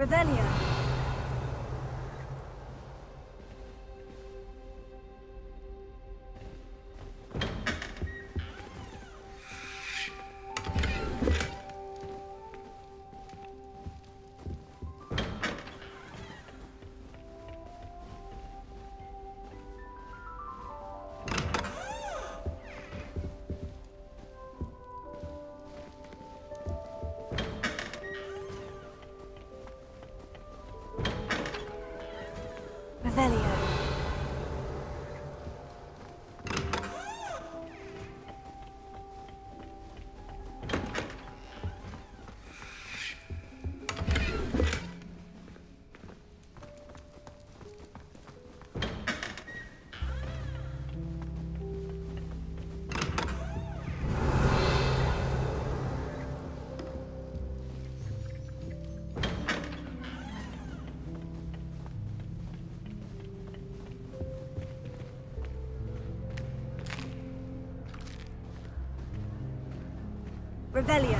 Revelio. Revelio. Revelio.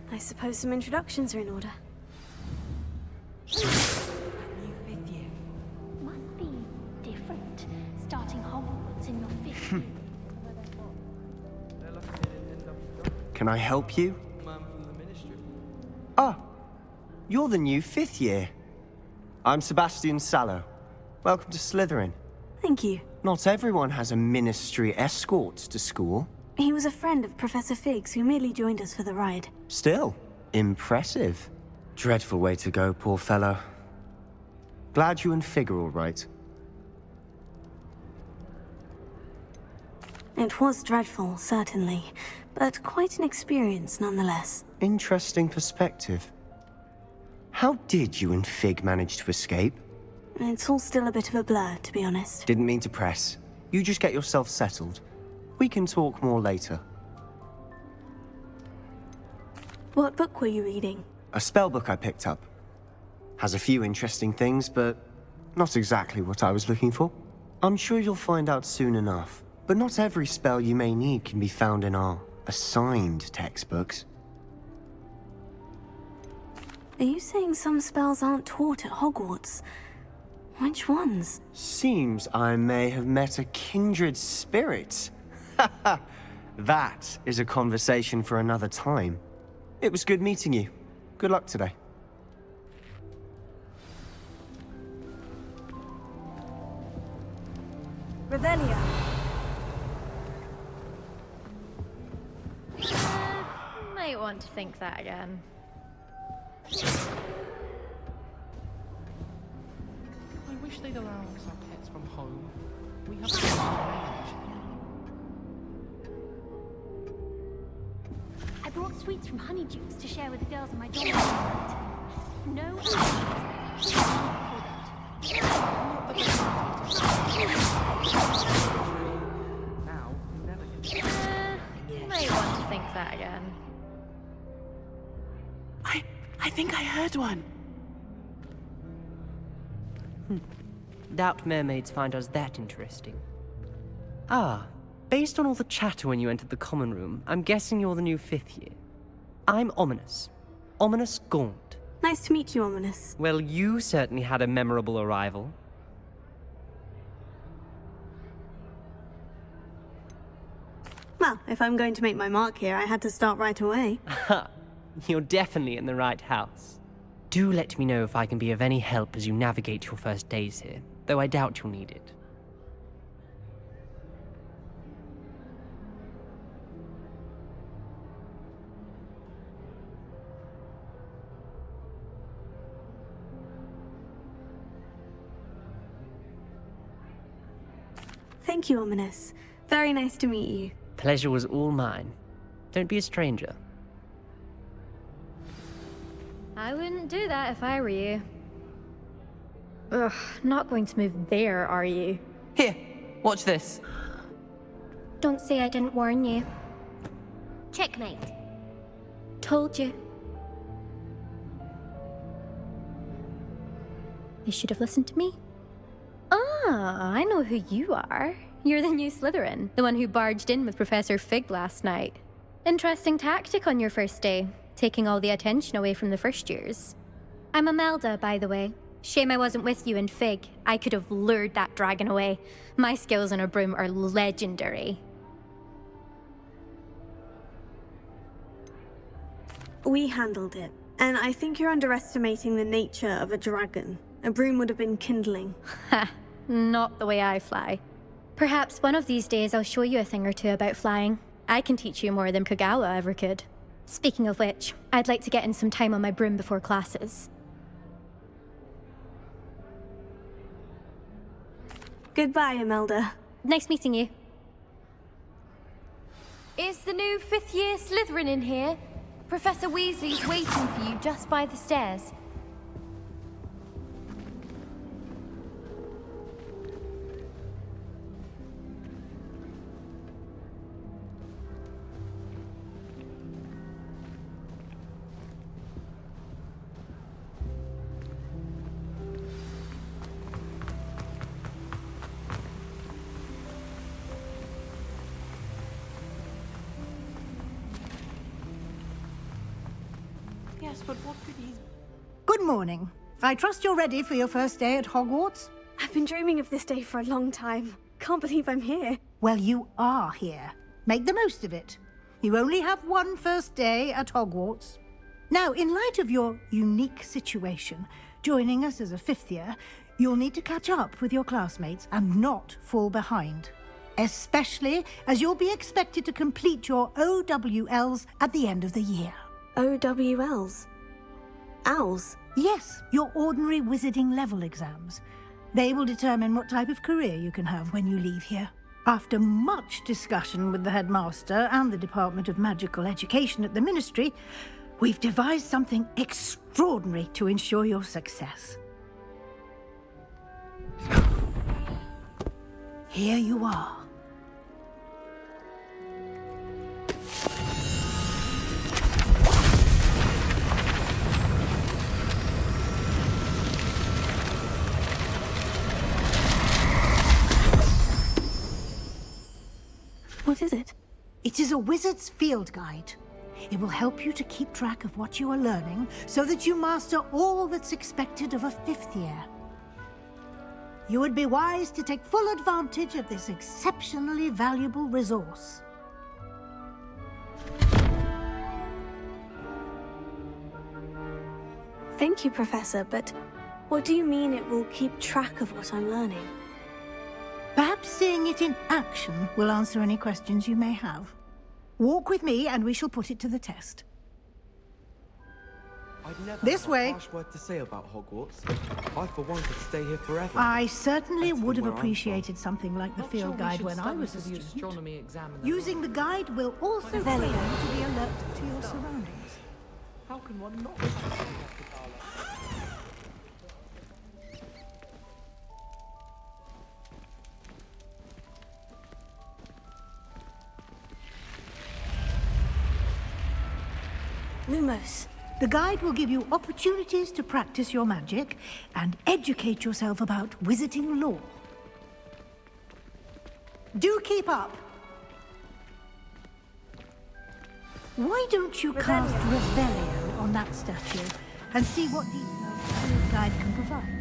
I suppose some introductions are in order. New fifth year. Must be different, starting Hogwarts in your fifth year. Can I help you? Man from the ministry. Ah, you're the new fifth year. I'm Sebastian Sallow. Welcome to Slytherin. Thank you. Not everyone has a ministry escort to school. He was a friend of Professor Figgs who merely joined us for the ride. Still, impressive. Dreadful way to go, poor fellow. Glad you and Fig are all right. It was dreadful, certainly, but quite an experience nonetheless. Interesting perspective. How did you and Fig manage to escape? It's all still a bit of a blur, to be honest. Didn't mean to press. You just get yourself settled. We can talk more later. What book were you reading? A spell book I picked up. Has a few interesting things, but not exactly what I was looking for. I'm sure you'll find out soon enough. But not every spell you may need can be found in our assigned textbooks. Are you saying some spells aren't taught at Hogwarts? Which ones? Seems I may have met a kindred spirit. That is a conversation for another time. It was good meeting you. Good luck today. Revelio. Might want to think that again. I wish they'd allow us our pets from home. We have so much I brought sweets from Honeydews to share with the girls in my dorm tonight. No allergies. now, never get Might want to think that again. I think I heard one. Doubt mermaids find us that interesting. Ah, based on all the chatter when you entered the common room, I'm guessing you're the new fifth year. I'm Ominous. Ominous Gaunt. Nice to meet you, Ominous. Well, you certainly had a memorable arrival. Well, if I'm going to make my mark here, I had to start right away. Ha! You're definitely in the right house. Do let me know if I can be of any help as you navigate your first days here, though I doubt you'll need it. Thank you, Ominous. Very nice to meet you. Pleasure was all mine. Don't be a stranger. I wouldn't do that if I were you. Ugh, not going to move there, are you? Here, watch this. Don't say I didn't warn you. Checkmate. Told you. You should have listened to me. Ah, I know who you are. You're the new Slytherin, the one who barged in with Professor Fig last night. Interesting tactic on your first day, taking all the attention away from the first years. I'm Imelda, by the way. Shame I wasn't with you in Fig. I could have lured that dragon away. My skills on a broom are legendary. We handled it, and I think you're underestimating the nature of a dragon. A broom would have been kindling. Ha, not the way I fly. Perhaps one of these days I'll show you a thing or two about flying. I can teach you more than Kagawa ever could. Speaking of which, I'd like to get in some time on my broom before classes. Goodbye, Imelda. Nice meeting you. Is the new 5th year Slytherin in here? Professor Weasley's waiting for you just by the stairs. Yes, but what could he... Good morning. I trust you're ready for your first day at Hogwarts? I've been dreaming of this day for a long time. Can't believe I'm here. Well, you are here. Make the most of it. You only have one first day at Hogwarts. Now, in light of your unique situation, joining us as a 5th year, you'll need to catch up with your classmates and not fall behind. Especially as you'll be expected to complete your OWLs at the end of the year. OWLs? Owls? Yes, your ordinary wizarding level exams. They will determine what type of career you can have when you leave here. After much discussion with the headmaster and the Department of Magical Education at the Ministry, we've devised something extraordinary to ensure your success. Here you are. What is it? It is a wizard's field guide. It will help you to keep track of what you are learning so that you master all that's expected of a 5th year. You would be wise to take full advantage of this exceptionally valuable resource. Thank you, Professor, but what do you mean it will keep track of what I'm learning? Perhaps seeing it in action will answer any questions you may have. Walk with me and we shall put it to the test. I'd never This have way. a harsh word to say about Hogwarts. I, for one, could stay here forever. I certainly Better would than have where I'm from. appreciated something like the Not sure field we guide should when I study was a for the student. astronomy exam in the Using the guide will also train you to be alert to your surroundings. How can one not have the Gala? Lumos. The guide will give you opportunities to practice your magic and educate yourself about wizarding lore. Do keep up! Why don't you cast Revelio on that statue and see what details the field guide can provide?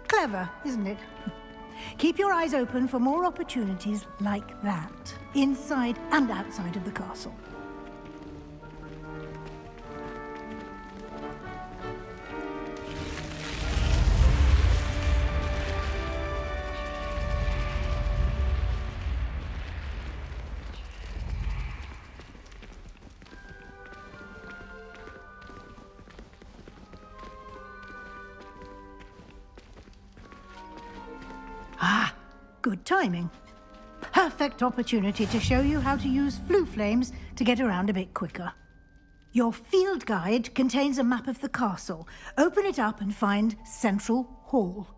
Clever, isn't it? Keep your eyes open for more opportunities like that, inside and outside of the castle. Good timing. Perfect opportunity to show you how to use flue flames to get around a bit quicker. Your field guide contains a map of the castle. Open it up and find Central Hall.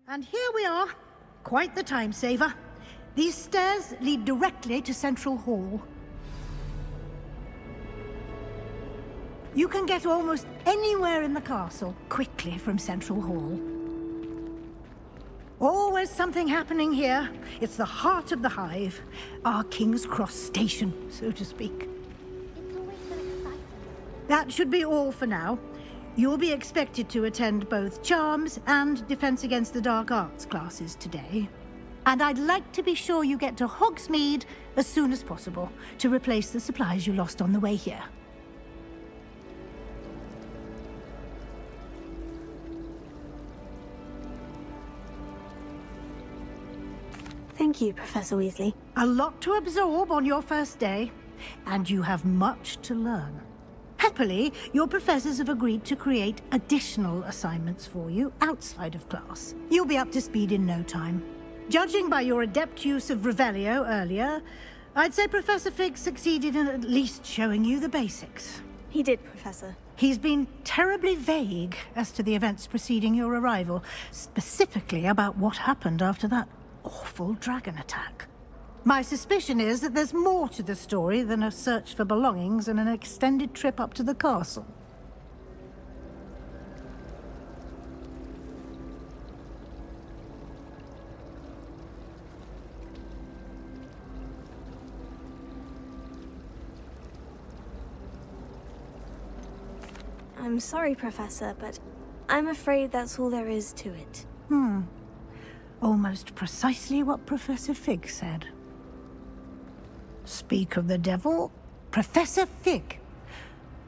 And here we are. Quite the time saver. These stairs lead directly to Central Hall. You can get almost anywhere in the castle quickly from Central Hall. Always something happening here. It's the heart of the hive. Our King's Cross station, so to speak. It's always so exciting. That should be all for now. You'll be expected to attend both Charms and Defense Against the Dark Arts classes today. And I'd like to be sure you get to Hogsmeade as soon as possible to replace the supplies you lost on the way here. Thank you, Professor Weasley. A lot to absorb on your first day, and you have much to learn. Happily, your professors have agreed to create additional assignments for you outside of class. You'll be up to speed in no time. Judging by your adept use of Revelio earlier, I'd say Professor Fig succeeded in at least showing you the basics. He did, Professor. He's been terribly vague as to the events preceding your arrival, specifically about what happened after that awful dragon attack. My suspicion is that there's more to the story than a search for belongings and an extended trip up to the castle. I'm sorry, Professor, but I'm afraid that's all there is to it. Almost precisely what Professor Fig said. Speak of the devil, Professor Fig.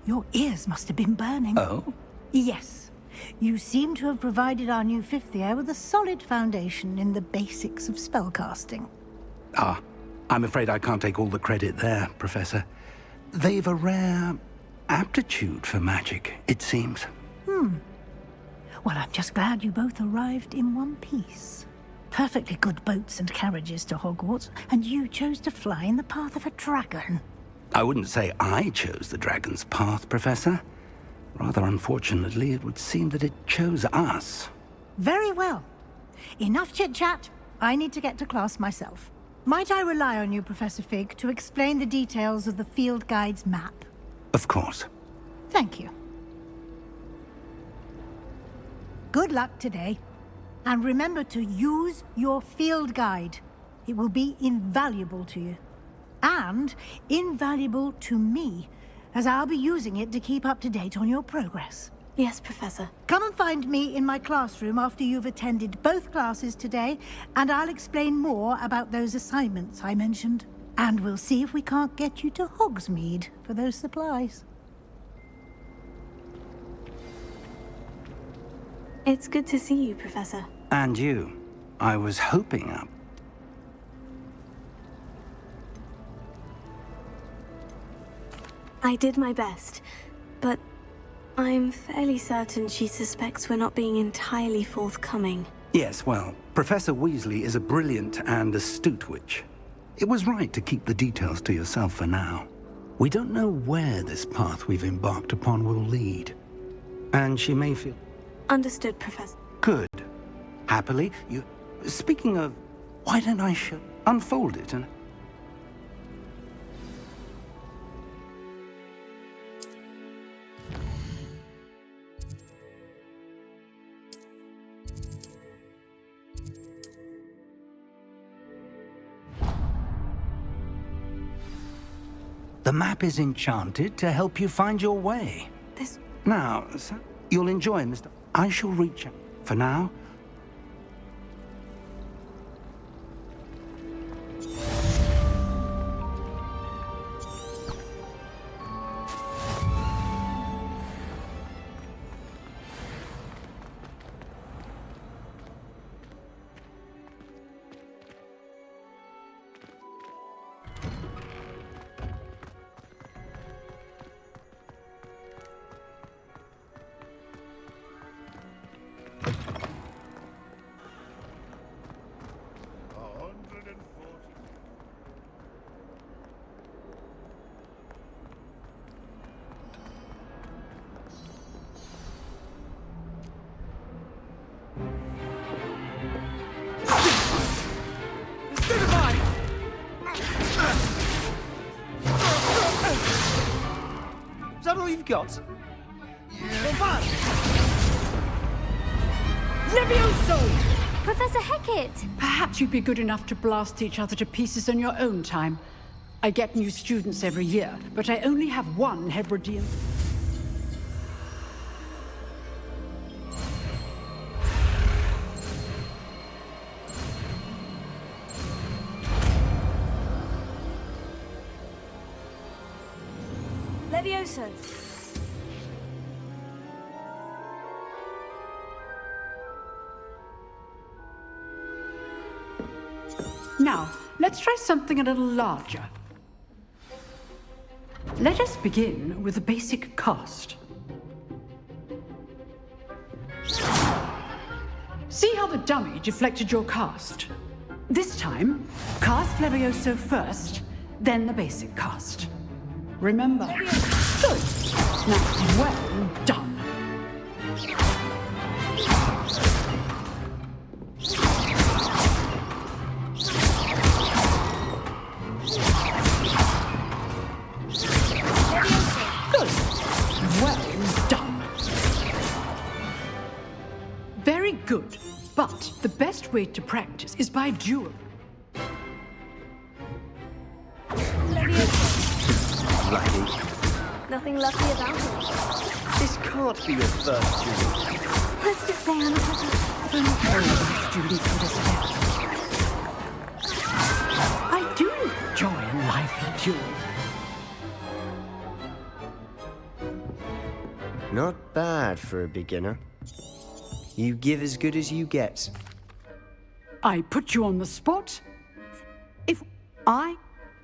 Your ears must have been burning. Oh? Yes. You seem to have provided our new fifth year with a solid foundation in the basics of spellcasting. Ah, I'm afraid I can't take all the credit there, Professor. They've a rare aptitude for magic, it seems. Well, I'm just glad you both arrived in one piece. Perfectly good boats and carriages to Hogwarts, and you chose to fly in the path of a dragon. I wouldn't say I chose the dragon's path, Professor. Rather unfortunately, it would seem that it chose us. Very well. Enough chit-chat. I need to get to class myself. Might I rely on you, Professor Fig, to explain the details of the field guide's map? Of course. Thank you. Good luck today. And remember to use your field guide. It will be invaluable to you. And invaluable to me, as I'll be using it to keep up to date on your progress. Yes, Professor. Come and find me in my classroom after you've attended both classes today, and I'll explain more about those assignments I mentioned. And we'll see if we can't get you to Hogsmeade for those supplies. It's good to see you, Professor. And you. I was hoping up. I did my best, but I'm fairly certain she suspects we're not being entirely forthcoming. Yes, well, Professor Weasley is a brilliant and astute witch. It was right to keep the details to yourself for now. We don't know where this path we've embarked upon will lead. And she may feel... Understood, Professor. Good. Happily, you... Speaking of... Why don't I unfold it and... The map is enchanted to help you find your way. This... Now, you'll enjoy, Mr. I shall reach out. For now, Is that all you've got? Levioso! Professor Hecat! Perhaps you'd be good enough to blast each other to pieces in your own time. I get new students every year, but I only have one Hebridean. Levioso! Now, let's try something a little larger. Let us begin with the basic cast. See how the dummy deflected your cast? This time, cast Levioso first, then the basic cast. Remember? Good. Now, well done. Good. Well done. Very good. But the best way to practice is by duel. Lucky. Nothing lucky about it. This can't be your first duel. Let's just say I'm a Students understand. I do enjoy a lively duel. Not bad for a beginner. You give as good as you get. I put you on the spot.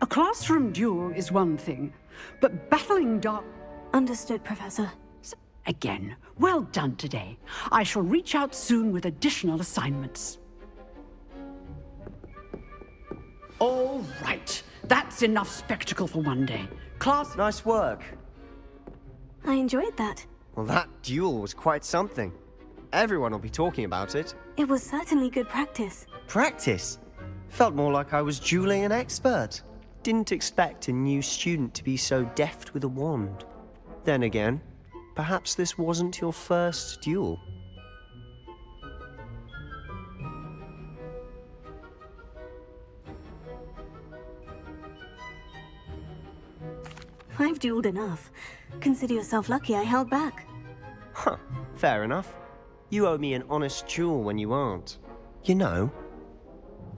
A classroom duel is one thing, but battling dark... Understood, Professor. Again, well done today. I shall reach out soon with additional assignments. All right, that's enough spectacle for one day. Class... Nice work. I enjoyed that. Well, that duel was quite something. Everyone will be talking about it. It was certainly good practice. Practice? Felt more like I was dueling an expert. Didn't expect a new student to be so deft with a wand. Then again, perhaps this wasn't your first duel. I've dueled enough. Consider yourself lucky I held back. Huh, fair enough. You owe me an honest duel when you aren't. You know,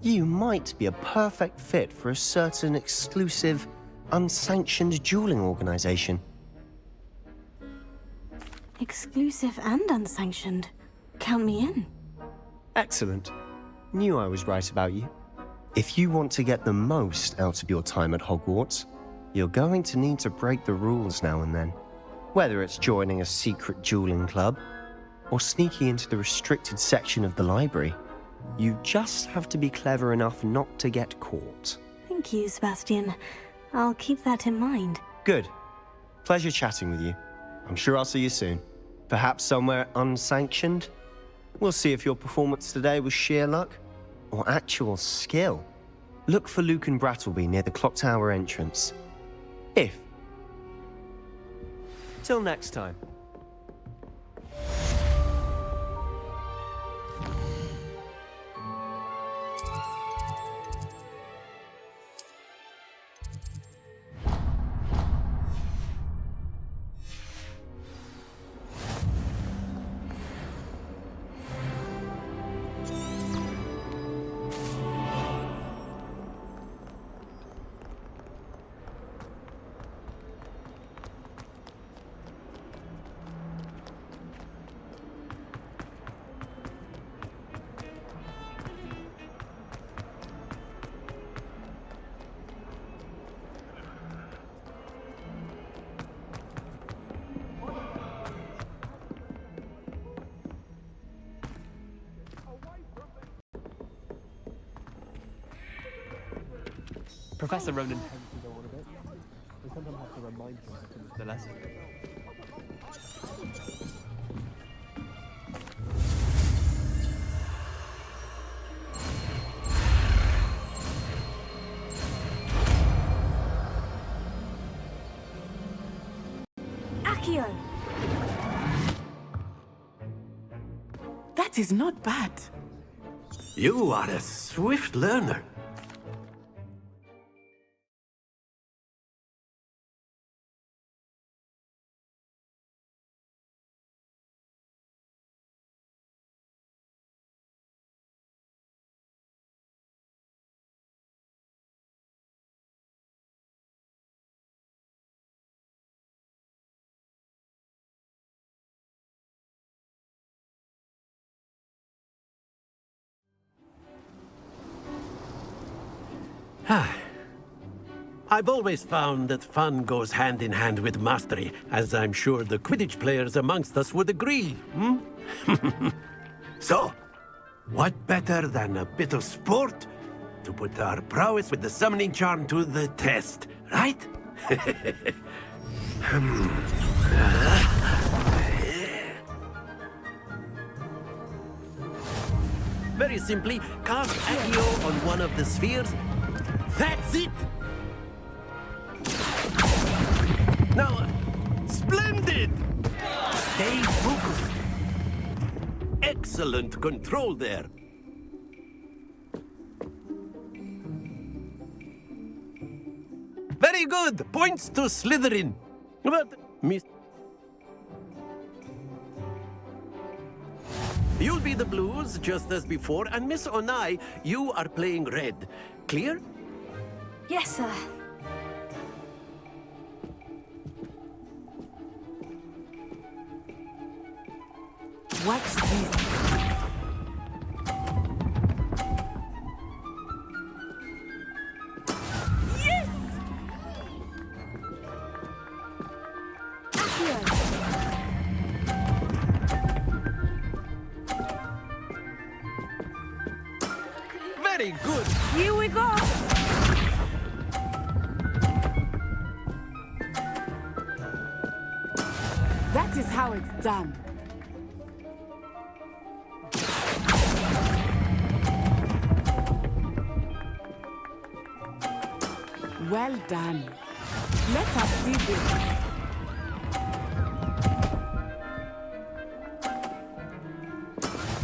you might be a perfect fit for a certain exclusive, unsanctioned dueling organization. Exclusive and unsanctioned. Count me in. Excellent. Knew I was right about you. If you want to get the most out of your time at Hogwarts, you're going to need to break the rules now and then. Whether it's joining a secret dueling club, or sneaking into the restricted section of the library, you just have to be clever enough not to get caught. Thank you, Sebastian. I'll keep that in mind. Good. Pleasure chatting with you. I'm sure I'll see you soon. Perhaps somewhere unsanctioned? We'll see if your performance today was sheer luck or actual skill. Look for Luke and Brattleby near the clock tower entrance. If. Till next time. Professor Ronan tends to go on a bit. We sometimes have to remind him to finish the lesson. Accio! That is not bad. You are a swift learner. I've always found that fun goes hand in hand with mastery, as I'm sure the Quidditch players amongst us would agree, hmm? So, what better than a bit of sport to put our prowess with the summoning charm to the test, right? Very simply, cast Accio on one of the spheres. That's it! Now, splendid! Stay focused. Excellent control there. Very good. Points to Slytherin. But, Miss... You'll be the blues, just as before, and Miss Onai, you are playing red. Clear? Yes, sir. Watch this. Yes! Accio! Very good. Here we go! That is how it's done. Well done. Let us see this.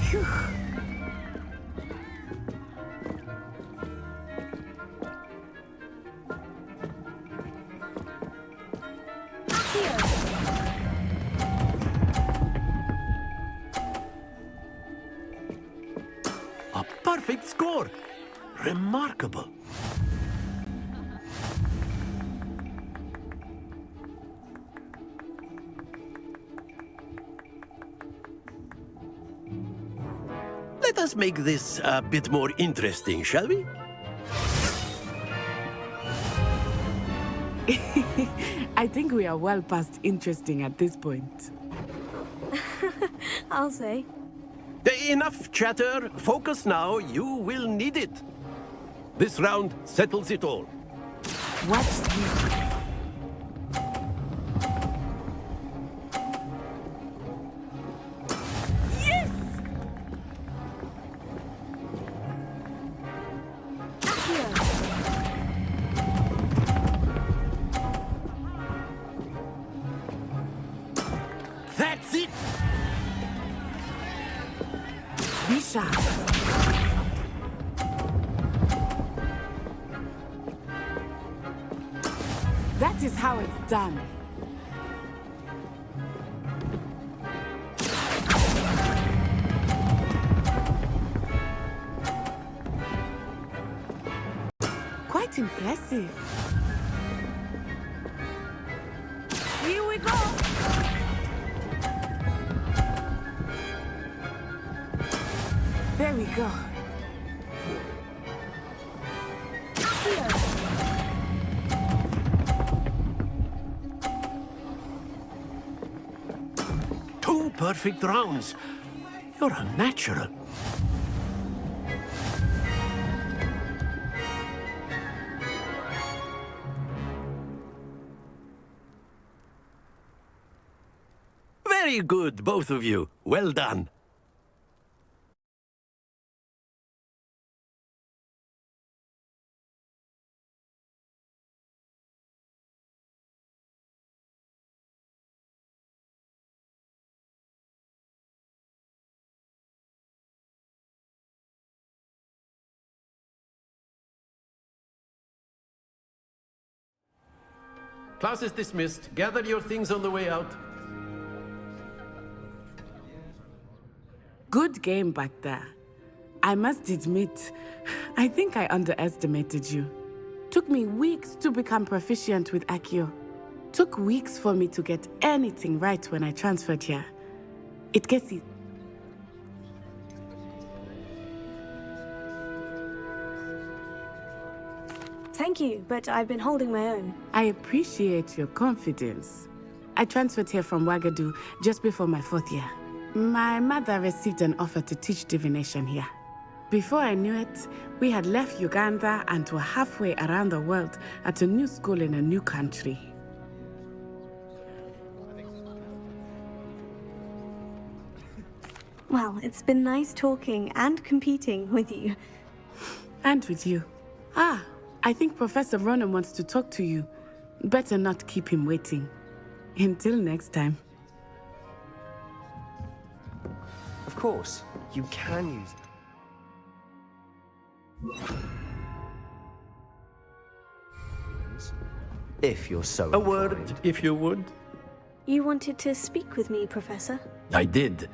Phew. A perfect score. Remarkable. Let us make this a bit more interesting, shall we? I think we are well past interesting at this point. I'll say. Enough chatter. Focus now. You will need it. This round settles it all. Watch this. That's it! Be sharp. That is how it's done. Quite impressive. Here we go! There we go. Two perfect rounds. You're a natural. Very good, both of you. Well done. Class is dismissed. Gather your things on the way out. Good game back there. I must admit, I think I underestimated you. Took me weeks to become proficient with Accio. Took weeks for me to get anything right when I transferred here. It gets easy. Thank you, but I've been holding my own. I appreciate your confidence. I transferred here from Wagadu just before my 4th year. My mother received an offer to teach divination here. Before I knew it, we had left Uganda and were halfway around the world at a new school in a new country. Well, it's been nice talking and competing with you. And with you. Ah, I think Professor Ronan wants to talk to you. Better not keep him waiting. Until next time. Of course, you can use it. If you're so A word, inclined. if you would. You wanted to speak with me, Professor? I did.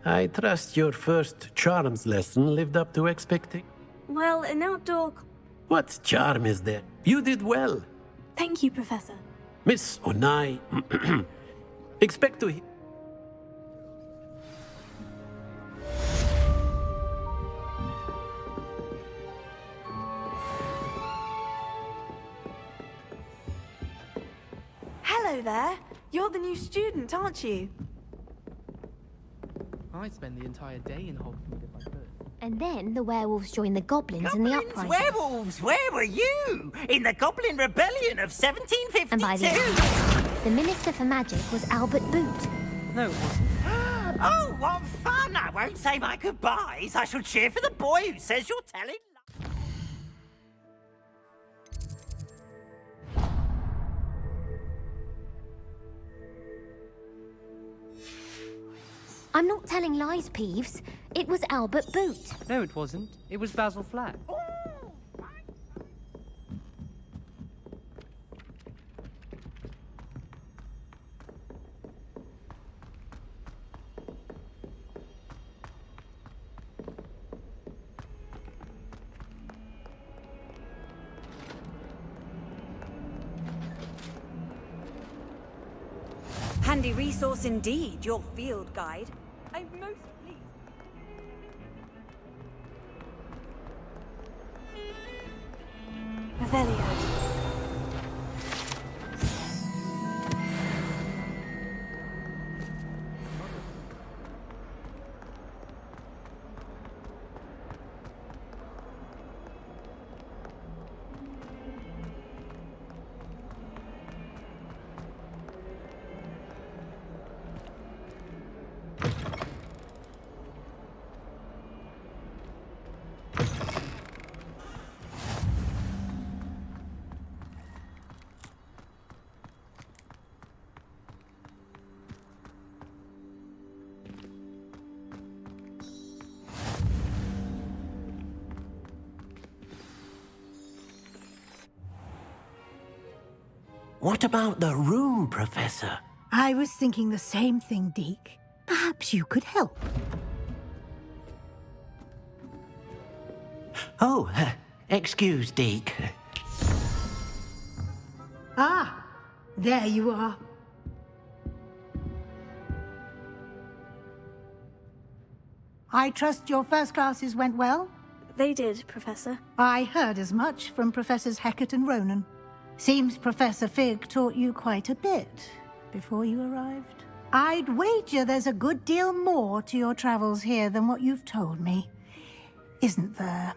I trust your first charms lesson lived up to expecting. Well, an outdoor... What charm is there? You did well. Thank you, Professor. Miss Onai, expect to hear. Hello there. You're the new student, aren't you? I'd spend the entire day in Hogwarts if I could. And then the werewolves joined the goblins in the uprising. Werewolves, where were you? In the Goblin Rebellion of 1752? And by the end, the Minister for Magic was Albert Boot. No, it wasn't. Oh, what fun! I won't say my goodbyes. I shall cheer for the boy who says you're telling I'm not telling lies, Peeves. It was Albert Boot. No, it wasn't. It was Basil Flack. Handy resource indeed, your field guide. I'm most pleased. Revelio. What about the room, Professor? I was thinking the same thing, Deke. Perhaps you could help. Oh, excuse, Deke. Ah, there you are. I trust your first classes went well? They did, Professor. I heard as much from Professors Hecat and Ronan. Seems Professor Fig taught you quite a bit before you arrived. I'd wager there's a good deal more to your travels here than what you've told me, isn't there?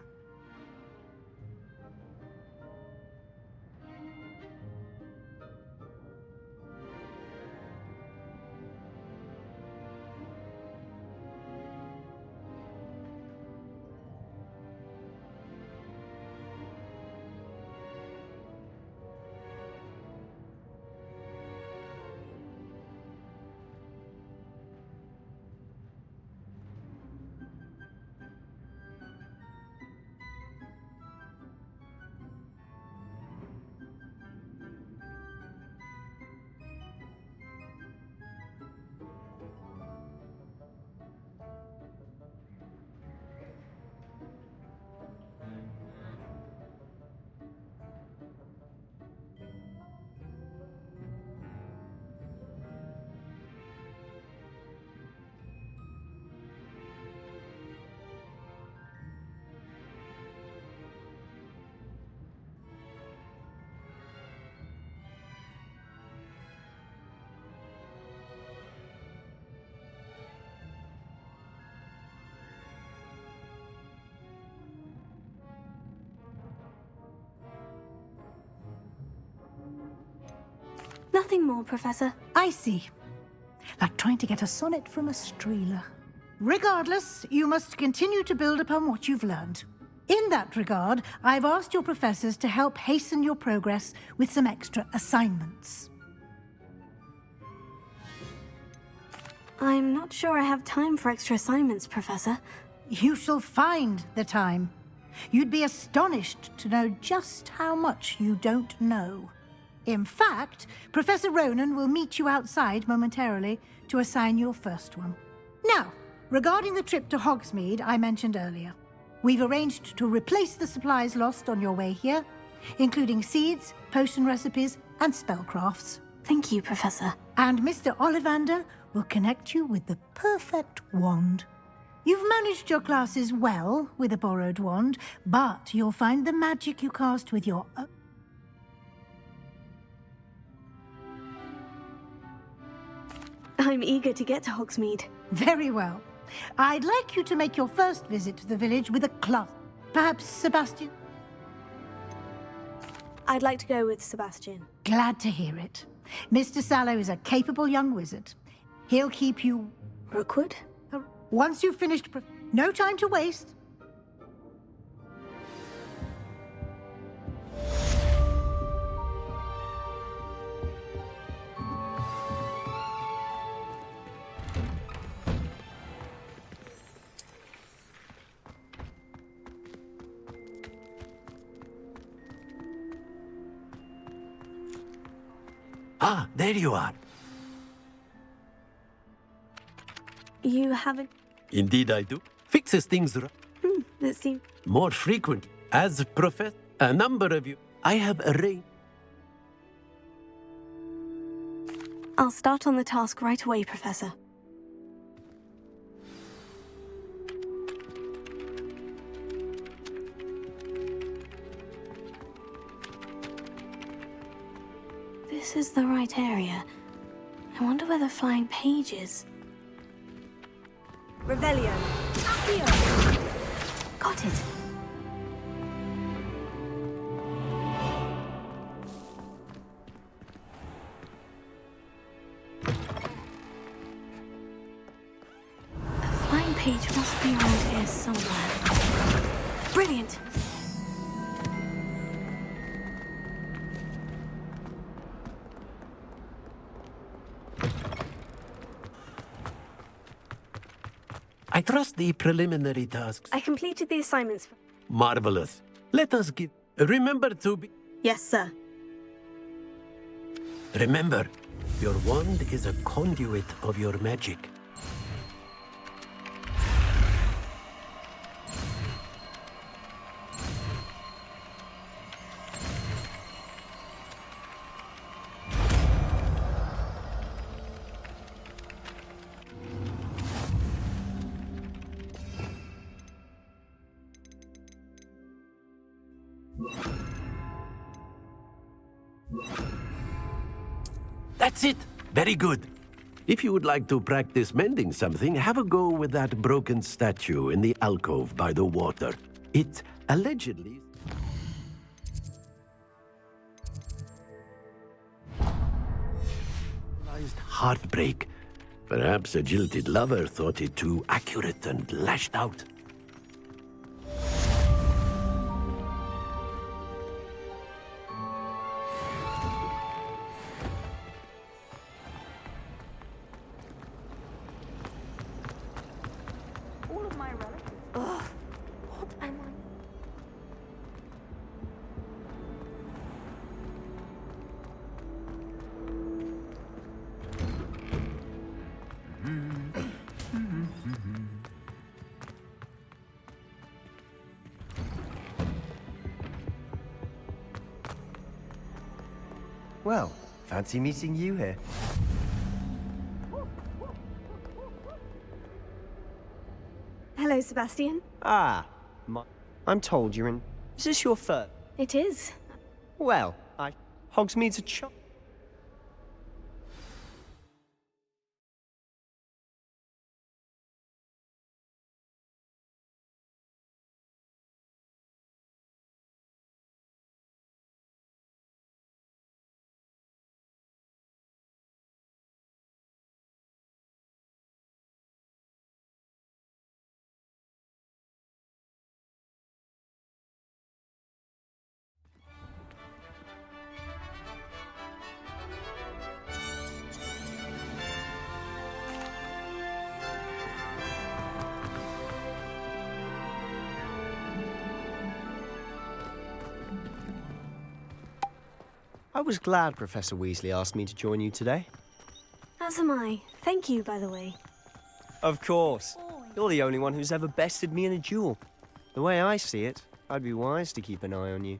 Nothing more, Professor. I see. Like trying to get a sonnet from a streeler. Regardless, you must continue to build upon what you've learned. In that regard, I've asked your professors to help hasten your progress with some extra assignments. I'm not sure I have time for extra assignments, Professor. You shall find the time. You'd be astonished to know just how much you don't know. In fact, Professor Ronan will meet you outside momentarily to assign your first one. Now, regarding the trip to Hogsmeade I mentioned earlier, we've arranged to replace the supplies lost on your way here, including seeds, potion recipes, and spellcrafts. Thank you, Professor. And Mr. Ollivander will connect you with the perfect wand. You've managed your classes well with a borrowed wand, but you'll find the magic you cast with your own. I'm eager to get to Hogsmeade. Very well. I'd like you to make your first visit to the village with a class. Perhaps Sebastian? I'd like to go with Sebastian. Glad to hear it. Mr. Sallow is a capable young wizard. He'll keep you... Rookwood? Once you've finished... No time to waste. Ah, there you are. You haven't... Indeed I do. Fixes things that seems... more frequent. As professor, a number of you, I have arranged... I'll start on the task right away, Professor. This is the right area. I wonder where the flying page is. Revelio. Got it. A flying page must be around here somewhere. Brilliant! I trust the preliminary tasks. I completed the assignments. Marvelous. Let us give... Remember to be... Yes, sir. Remember, your wand is a conduit of your magic. That's it. Very good. If you would like to practice mending something, have a go with that broken statue in the alcove by the water. It allegedly... heartbreak. Perhaps a jilted lover thought it too accurate and lashed out. Well, fancy meeting you here. Hello, Sebastian. I'm told you're in... Is this your first? It is. Well, Hogsmeade's a chop. I was glad Professor Weasley asked me to join you today. As am I. Thank you, by the way. Of course. You're the only one who's ever bested me in a duel. The way I see it, I'd be wise to keep an eye on you.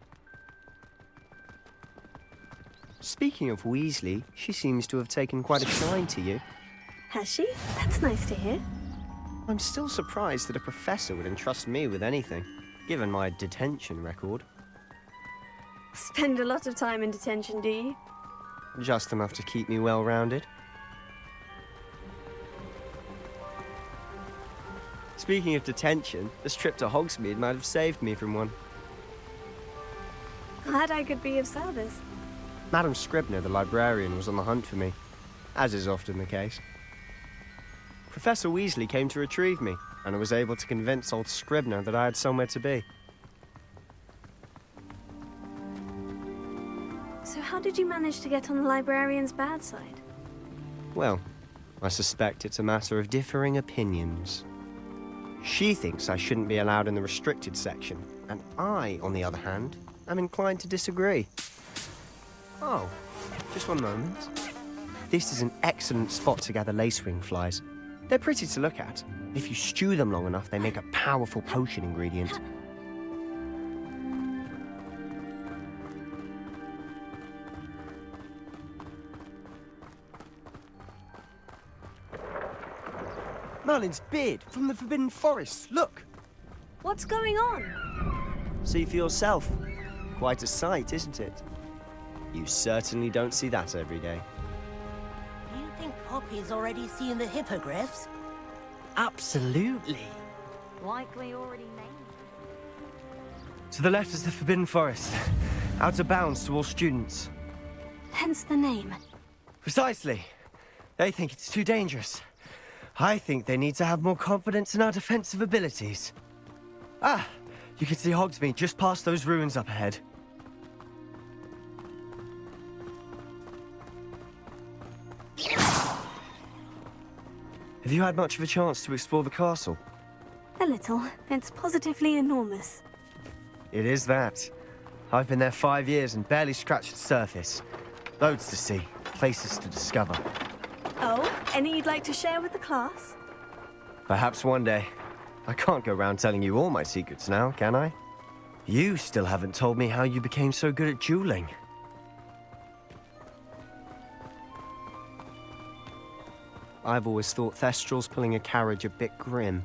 Speaking of Weasley, she seems to have taken quite a shine to you. Has she? That's nice to hear. I'm still surprised that a professor would entrust me with anything, given my detention record. Spend a lot of time in detention, do you? Just enough to keep me well-rounded. Speaking of detention, this trip to Hogsmeade might have saved me from one. Glad I could be of service. Madam Scribner, the librarian, was on the hunt for me, as is often the case. Professor Weasley came to retrieve me, and I was able to convince old Scribner that I had somewhere to be. So how did you manage to get on the librarian's bad side? Well, I suspect it's a matter of differing opinions. She thinks I shouldn't be allowed in the restricted section, and I, on the other hand, am inclined to disagree. Oh, just one moment. This is an excellent spot to gather lacewing flies. They're pretty to look at. If you stew them long enough, they make a powerful potion ingredient. Merlin's beard from the Forbidden Forest. Look! What's going on? See for yourself. Quite a sight, isn't it? You certainly don't see that every day. Do you think Poppy's already seen the hippogriffs? Absolutely. Likely already named. To the left is the Forbidden Forest. Out of bounds to all students. Hence the name. Precisely. They think it's too dangerous. I think they need to have more confidence in our defensive abilities. Ah, you can see Hogsmeade just past those ruins up ahead. Have you had much of a chance to explore the castle? A little. It's positively enormous. It is that. I've been there 5 years and barely scratched the surface. Loads to see, places to discover. Oh, any you'd like to share with the class? Perhaps one day. I can't go around telling you all my secrets now, can I? You still haven't told me how you became so good at dueling. I've always thought Thestrals pulling a carriage a bit grim.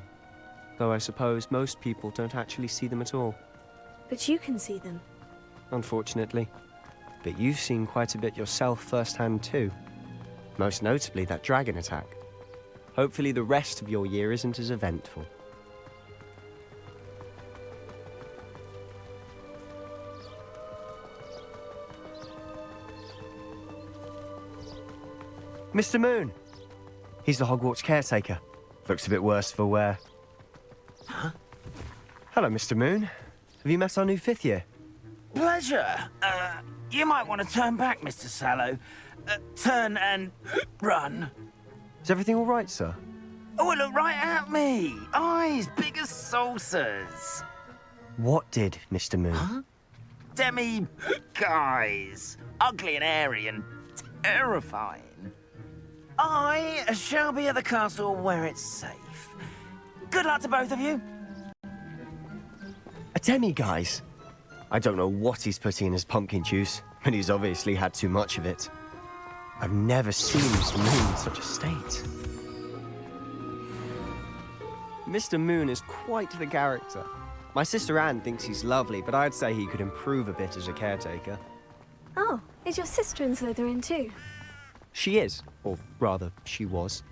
Though I suppose most people don't actually see them at all. But you can see them. Unfortunately. But you've seen quite a bit yourself firsthand too. Most notably that dragon attack. Hopefully the rest of your year isn't as eventful. Mr. Moon! He's the Hogwarts caretaker. Looks a bit worse for wear. Huh? Hello, Mr. Moon. Have you met our new 5th year? Pleasure. You might want to turn back, Mr. Sallow. Turn and run. Is everything all right, sir? Oh, look right at me. Eyes big as saucers. What did, Mr. Moon? Huh? Guys. Ugly and airy and terrifying. I shall be at the castle where it's safe. Good luck to both of you. A demi-guise? I don't know what he's putting in his pumpkin juice, but he's obviously had too much of it. I've never seen Mr. Moon in such a state. Mr. Moon is quite the character. My sister Anne thinks he's lovely, but I'd say he could improve a bit as a caretaker. Oh, is your sister in Slytherin too? She is, or rather, she was.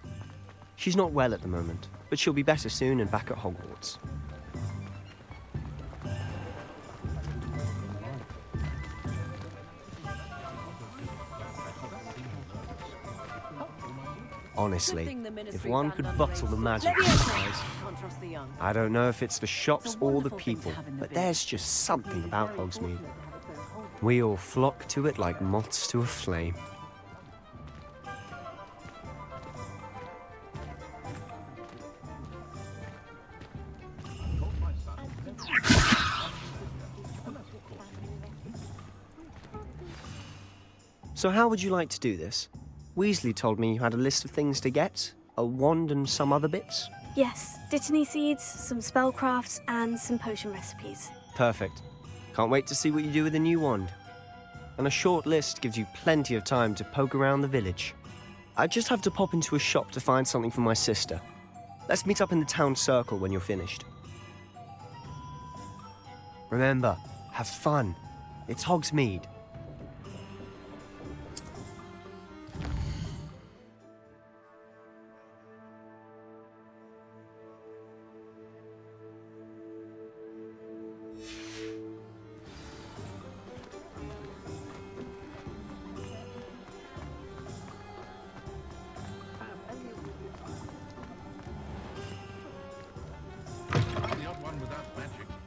She's not well at the moment, but she'll be better soon and back at Hogwarts. Honestly, if one could bottle the magic in his eyes, I don't know if it's the shops or the people, but there's just something about Hogsmeade. We all flock to it like moths to a flame. So how would you like to do this? Weasley told me you had a list of things to get, a wand and some other bits. Yes, dittany seeds, some spellcrafts, and some potion recipes. Perfect. Can't wait to see what you do with the new wand. And a short list gives you plenty of time to poke around the village. I just have to pop into a shop to find something for my sister. Let's meet up in the town circle when you're finished. Remember, have fun. It's Hogsmeade.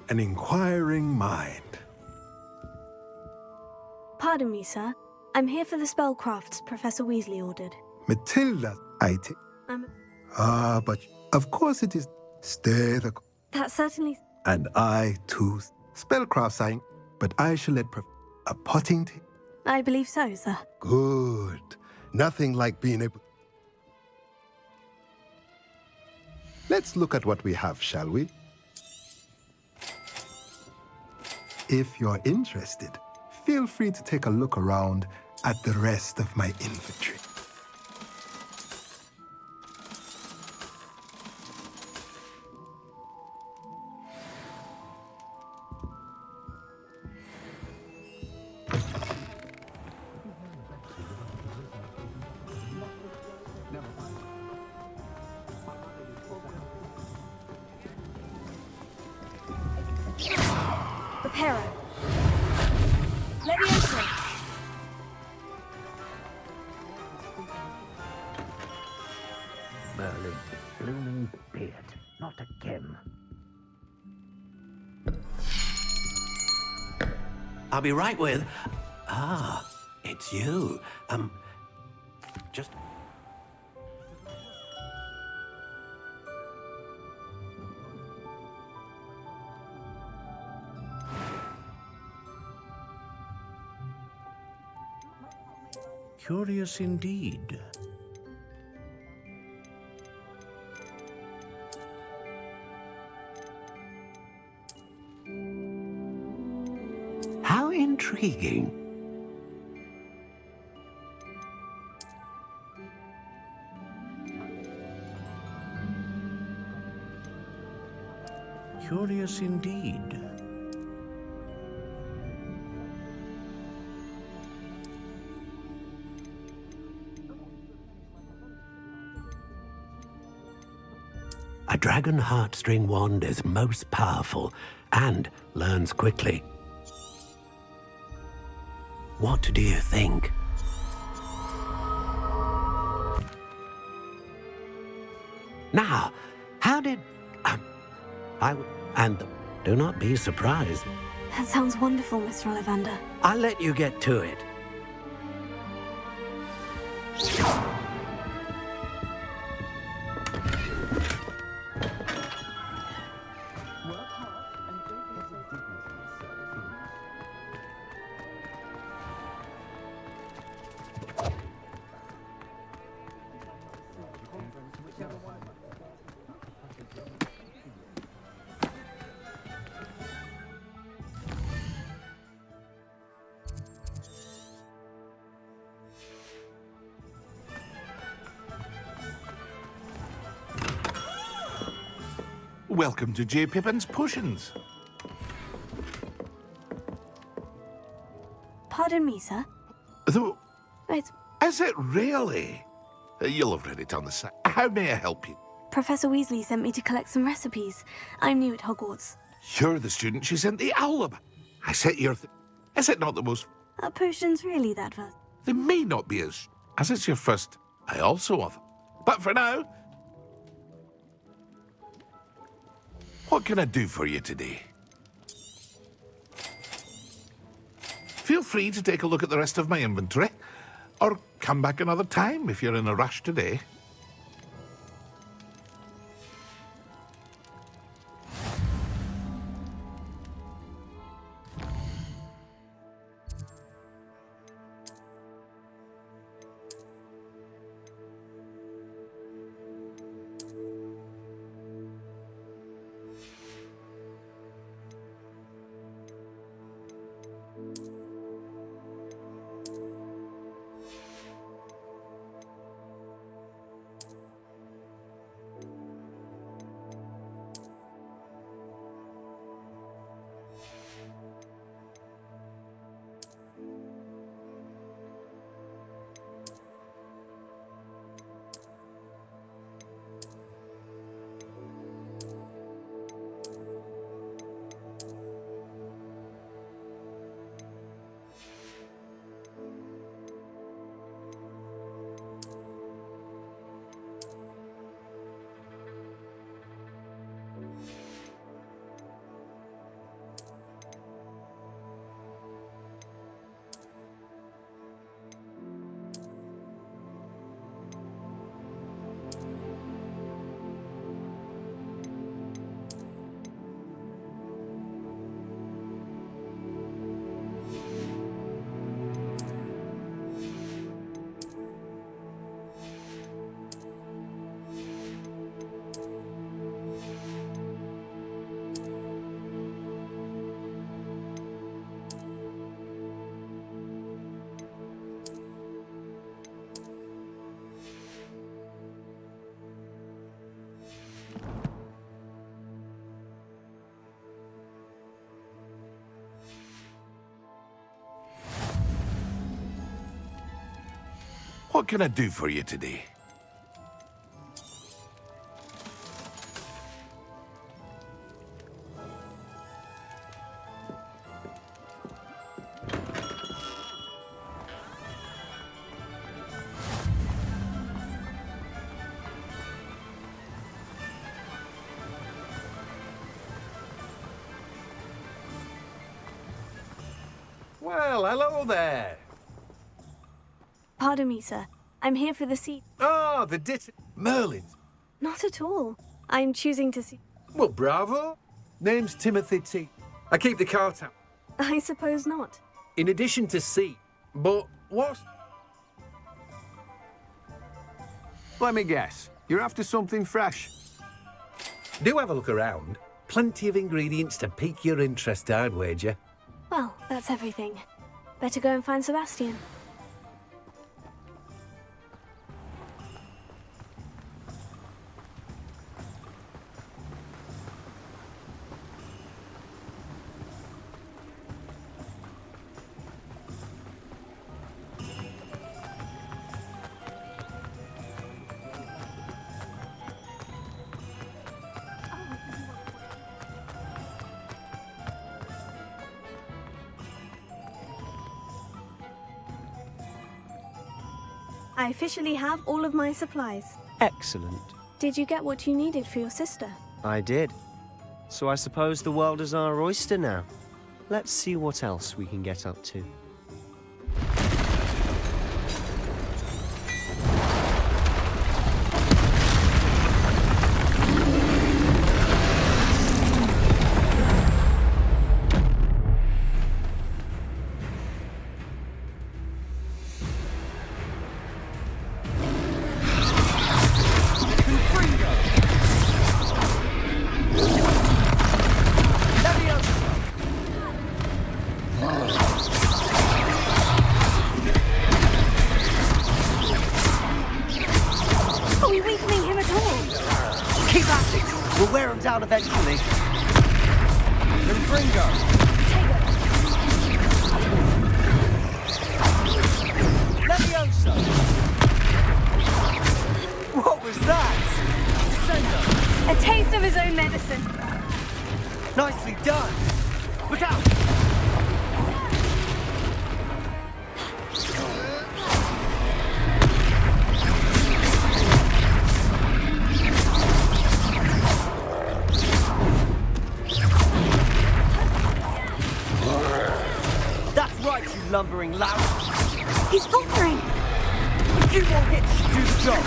An inquiring mind. Pardon me, sir. I'm here for the spellcrafts Professor Weasley ordered. Matilda, I think. But of course it is. Stay the. That certainly... And I, too, spellcraft sign, but I shall let a potting tea. I believe so, sir. Good. Nothing like being able... Let's look at what we have, shall we? If you're interested, feel free to take a look around at the rest of my inventory. Reparo. Leviosa. Merlin, blooming beard, not again. I'll be right with... Ah, it's you. Just... Curious indeed. How intriguing. Curious indeed. A dragon heartstring wand is most powerful and learns quickly. What do you think? Now, how did... do not be surprised. That sounds wonderful, Mr. Ollivander. I'll let you get to it. Welcome to J. Pippin's Potions. Pardon me, sir. Though, It's is it really? You'll have read it on the side. How may I help you? Professor Weasley sent me to collect some recipes. I'm new at Hogwarts. You're the student she sent the owl about. I set your... Is it not the most... Are potions really that vast? They may not be as it's your first. I also offer. But for now... What can I do for you today? Feel free to take a look at the rest of my inventory, or come back another time if you're in a rush today. What can I do for you today? Well, hello there. Pardon me, sir. I'm here for the seat. Ah, the Merlin's. Not at all. I'm choosing to see. Well, bravo. Name's Timothy T. I keep the cart out. I suppose not. In addition to C. But what? Let me guess. You're after something fresh. Do have a look around. Plenty of ingredients to pique your interest, I'd wager. Well, that's everything. Better go and find Sebastian. I officially have all of my supplies. Excellent. Did you get what you needed for your sister? I did. So I suppose the world is our oyster now. Let's see what else we can get up to. Are we weakening him at all? Keep at it! We'll wear him down eventually. Confringo! Levioso! What was that? A taste of his own medicine. Nicely done! Look out! That's right, you lumbering lout! He's faltering! A few more hits to do the job!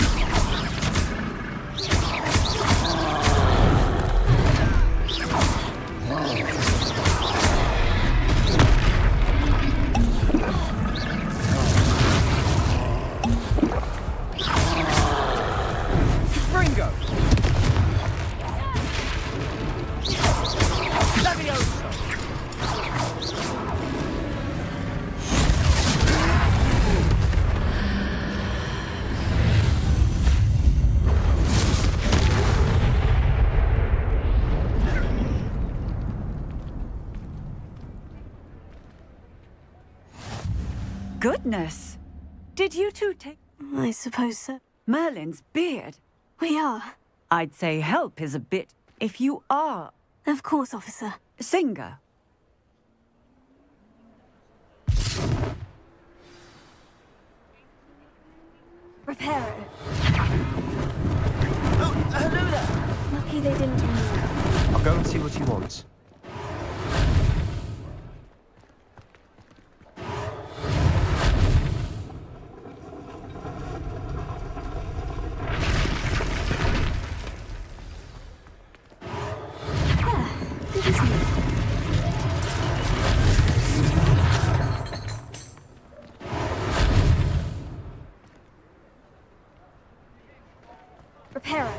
Ringo! Levioso! Goodness! Did you two take I suppose so. Merlin's beard? We are. I'd say help is a bit if you are. Of course, officer. Singer. Reparo. Oh, hello there! Lucky they didn't do more. I'll go and see what he wants. Reparo.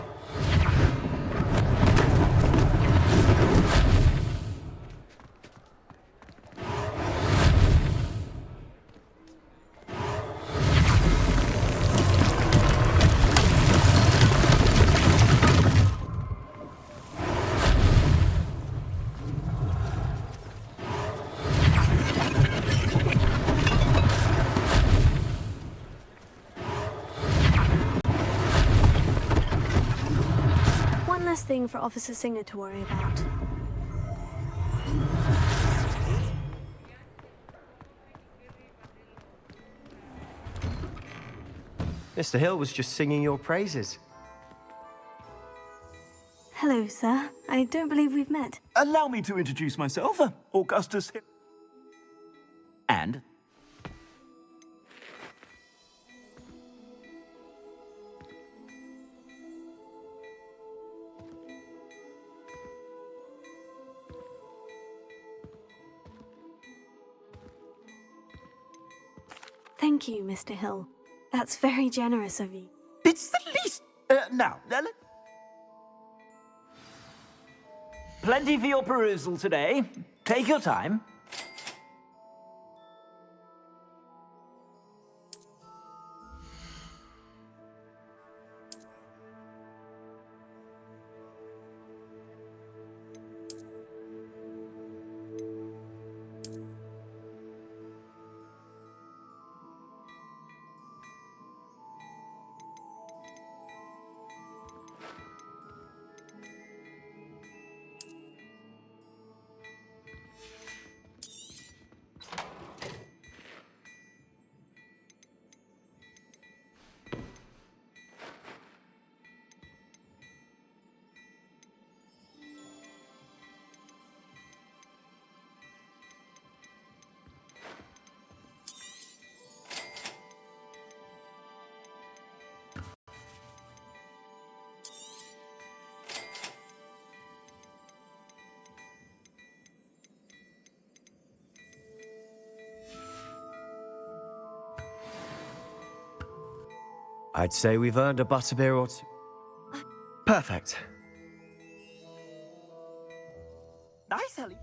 nothing for Officer Singer to worry about. Mr. Hill was just singing your praises. Hello, sir. I don't believe we've met. Allow me to introduce myself, Augustus Hill. And? Thank you, Mr. Hill. That's very generous of you. It's the least... now, plenty for your perusal today. Take your time. I'd say we've earned a butterbeer or two. Perfect. Nice, Ellie.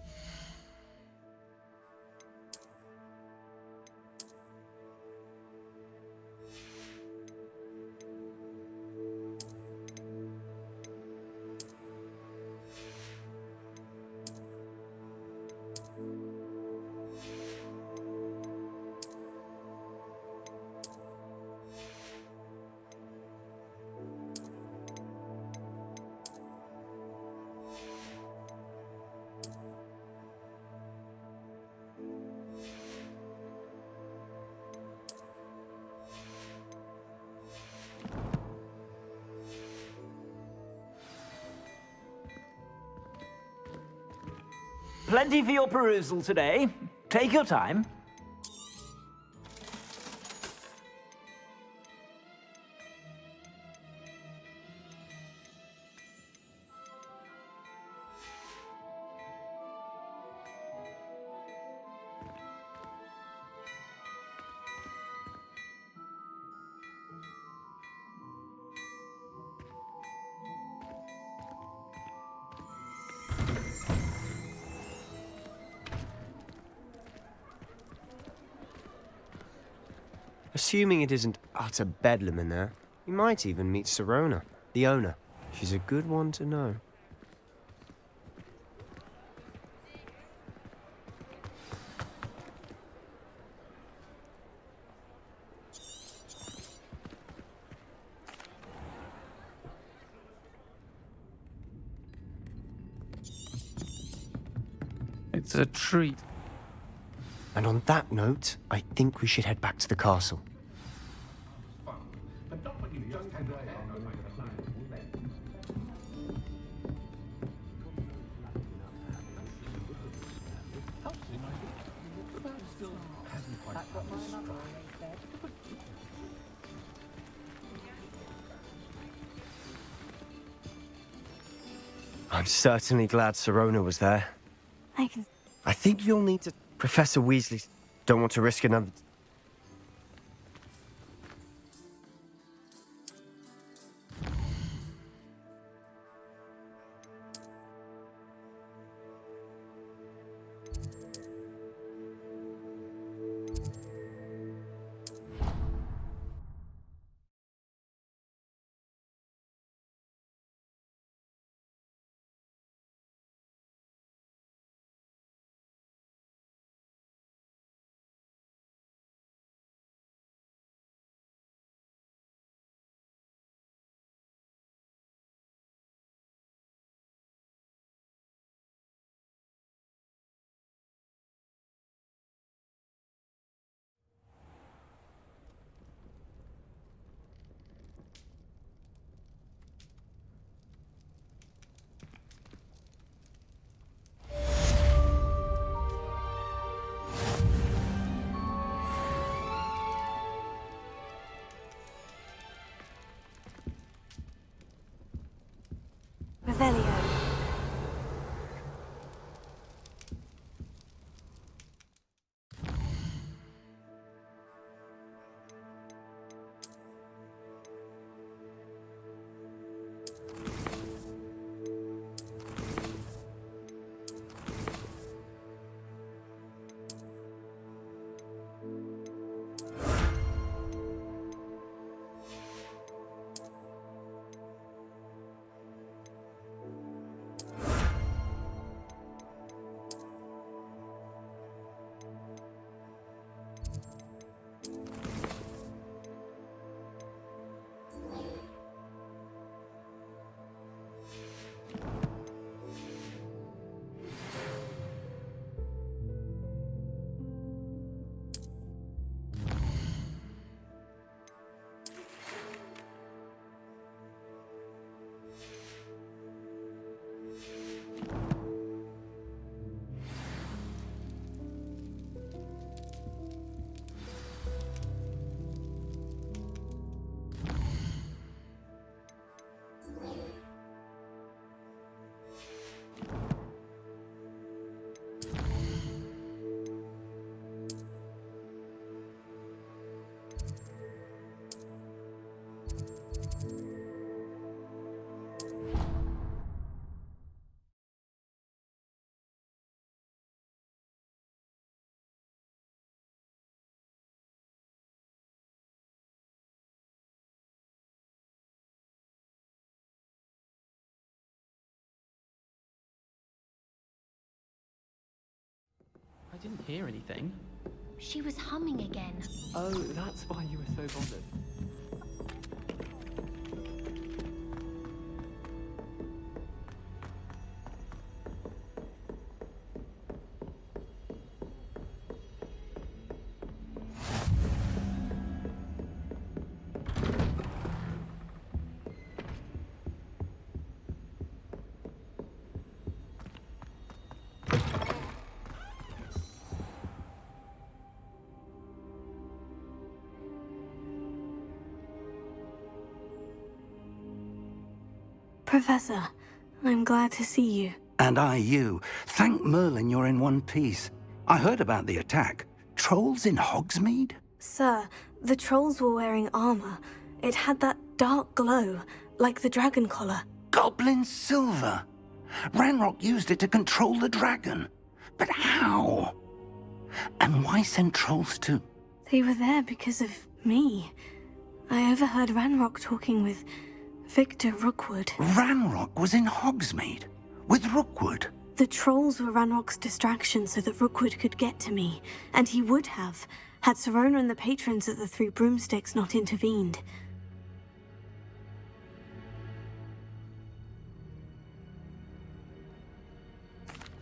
Plenty for your perusal today. Take your time. Assuming it isn't utter bedlam in there, you might even meet Sirona, the owner. She's a good one to know. It's a treat. And on that note, I think we should head back to the castle. I'm certainly glad Sirona was there. I think you'll need to... Professor Weasley don't want to risk another... Revelio. I didn't hear anything. She was humming again. Oh, that's why you were so bothered. Professor, I'm glad to see you. And I you. Thank Merlin you're in one piece. I heard about the attack. Trolls in Hogsmeade? Sir, the trolls were wearing armor. It had that dark glow, like the dragon collar. Goblin silver. Ranrock used it to control the dragon. But how? And why send trolls to... They were there because of me. I overheard Ranrock talking with Victor Rookwood. Ranrock was in Hogsmeade? With Rookwood? The trolls were Ranrock's distraction so that Rookwood could get to me. And he would have, had Sirona and the patrons at the Three Broomsticks not intervened.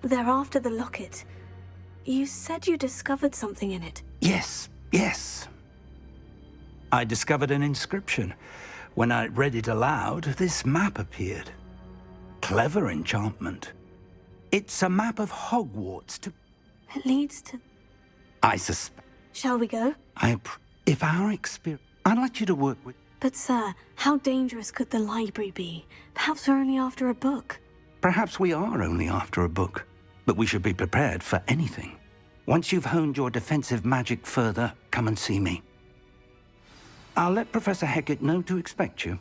They're after the locket. You said you discovered something in it. Yes. I discovered an inscription. When I read it aloud, this map appeared. Clever enchantment. It's a map of Hogwarts to... It leads to... I suspect... Shall we go? If our experience... I'd like you to work with... But sir, how dangerous could the library be? Perhaps we're only after a book. Perhaps we are only after a book, but we should be prepared for anything. Once you've honed your defensive magic further, come and see me. I'll let Professor Hecat know to expect you.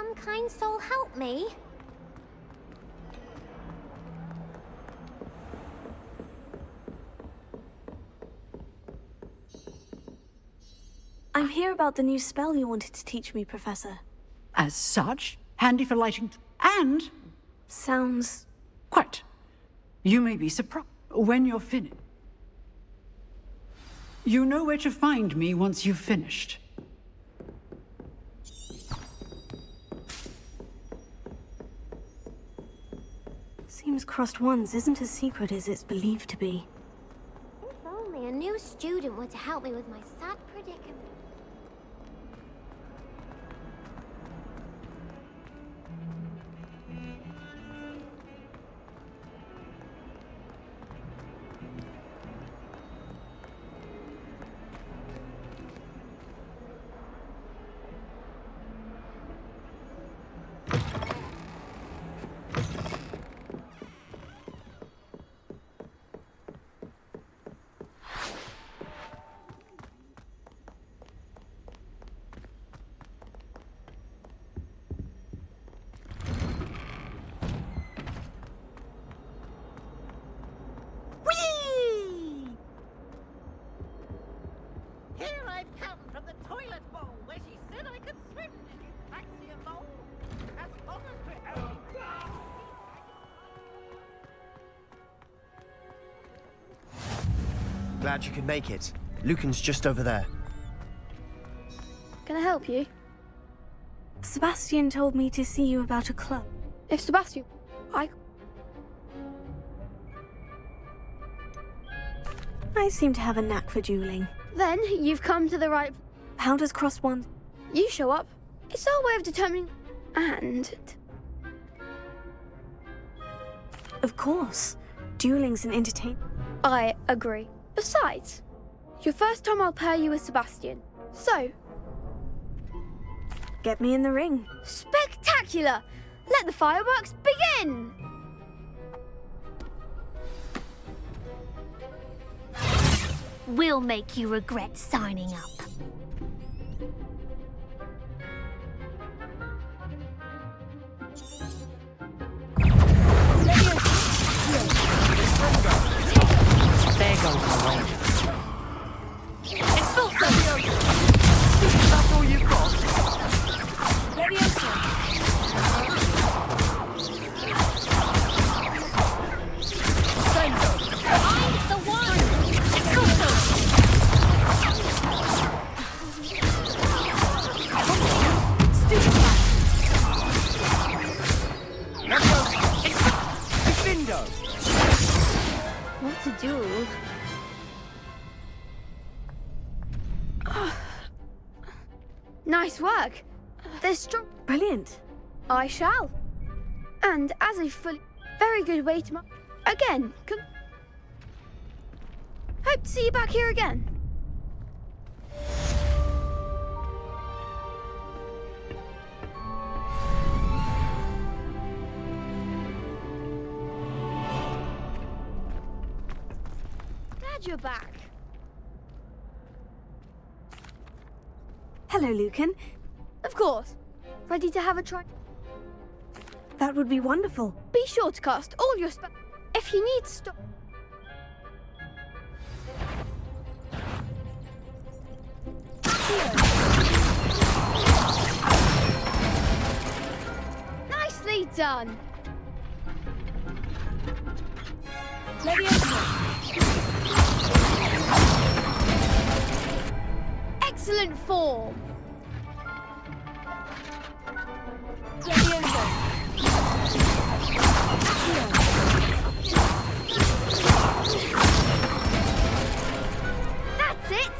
some kind soul help me? I'm here about the new spell you wanted to teach me, Professor. As such, handy for lighting and... Sounds... Quite. You may be surprised when you're finished. You know where to find me once you've finished. Seems crossed ones isn't as secret as it's believed to be. If only a new student were to help me with my sad predicament. Glad you could make it. Lucan's just over there. Can I help you? Sebastian told me to see you about a club. If Sebastian... I seem to have a knack for dueling. Then you've come to the right... How does cross one? You show up. It's our way of determining... And... Of course. Dueling's an entertainment. I agree. Besides, your first time I'll pair you with Sebastian. So... Get me in the ring. Spectacular! Let the fireworks begin! We'll make you regret signing up. There goes my way. It's full That's all you've got? Leviosa. I'm the one! What to do? Nice work. They're strong. Brilliant. I shall. And as a very good way to... Again. Hope to see you back here again. Glad you're back. Hello, Lucan. Of course. Ready to have a try? That would be wonderful. Be sure to cast all your spells. If you need stop. Nicely done. Excellent form. That's it.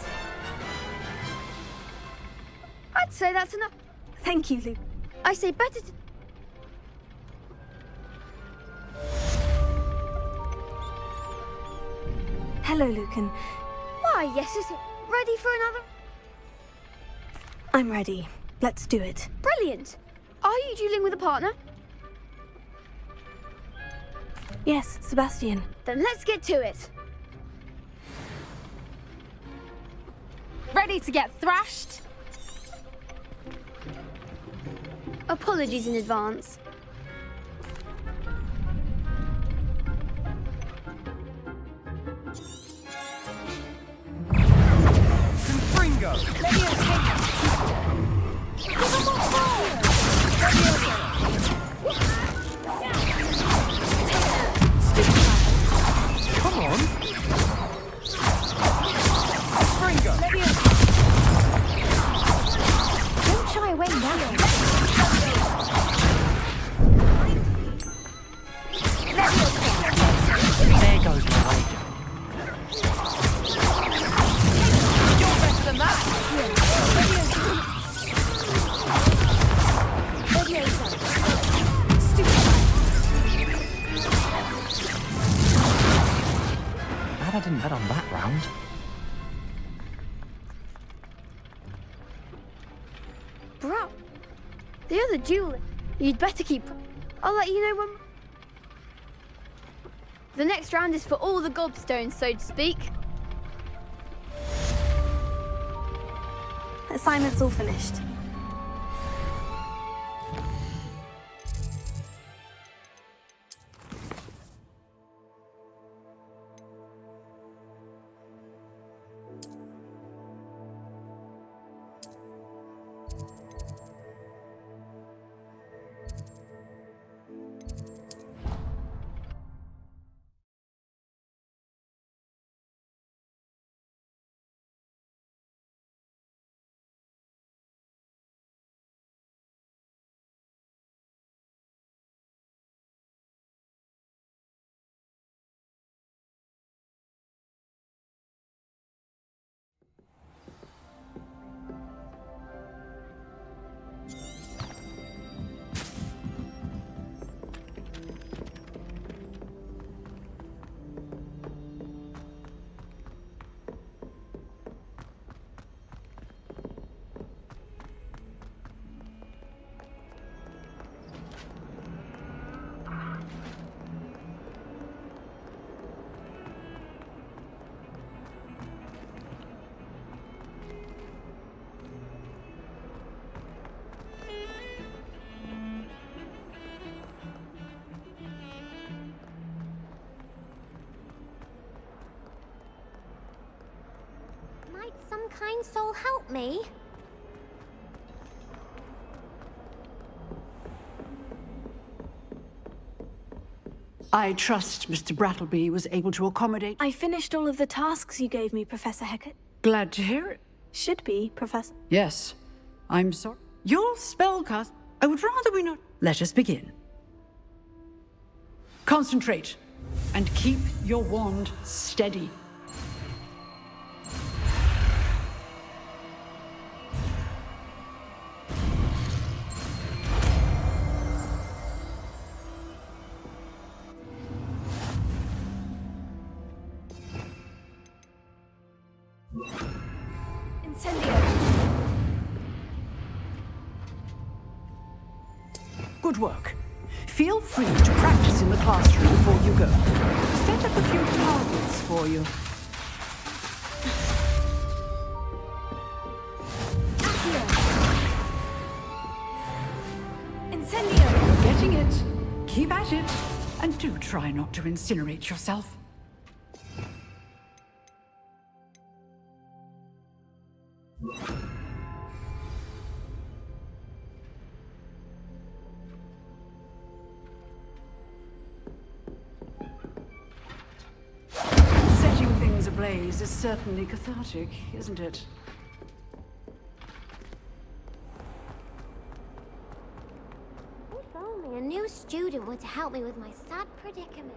I'd say that's enough. Thank you, Luke. I say better to... Hello, Lucan. Why, yes, is it? Ready for another? I'm ready. Let's do it. Brilliant. Are you dueling with a partner? Yes, Sebastian. Then let's get to it. Ready to get thrashed? Apologies in advance. Come on! Don't shy away now. There goes my wager. You're better than that. Glad I didn't bet on that round. Bro, the other duel. You'd better keep. I'll let you know when. The next round is for all the gobstones, so to speak. Assignment's all finished. Might some kind soul help me? I trust Mr. Brattleby was able to accommodate. I finished all of the tasks you gave me, Professor Hecat. Glad to hear it. Should be, Professor. Yes, I'm sorry. Your spellcast. I would rather we not. Let us begin. Concentrate and keep your wand steady. Good work. Feel free to practice in the classroom before you go. Set up a few targets for you. Incendio! Getting it. Keep at it. And do try not to incinerate yourself. Setting things ablaze is certainly cathartic, isn't it? If only a new student were to help me with my sad predicament.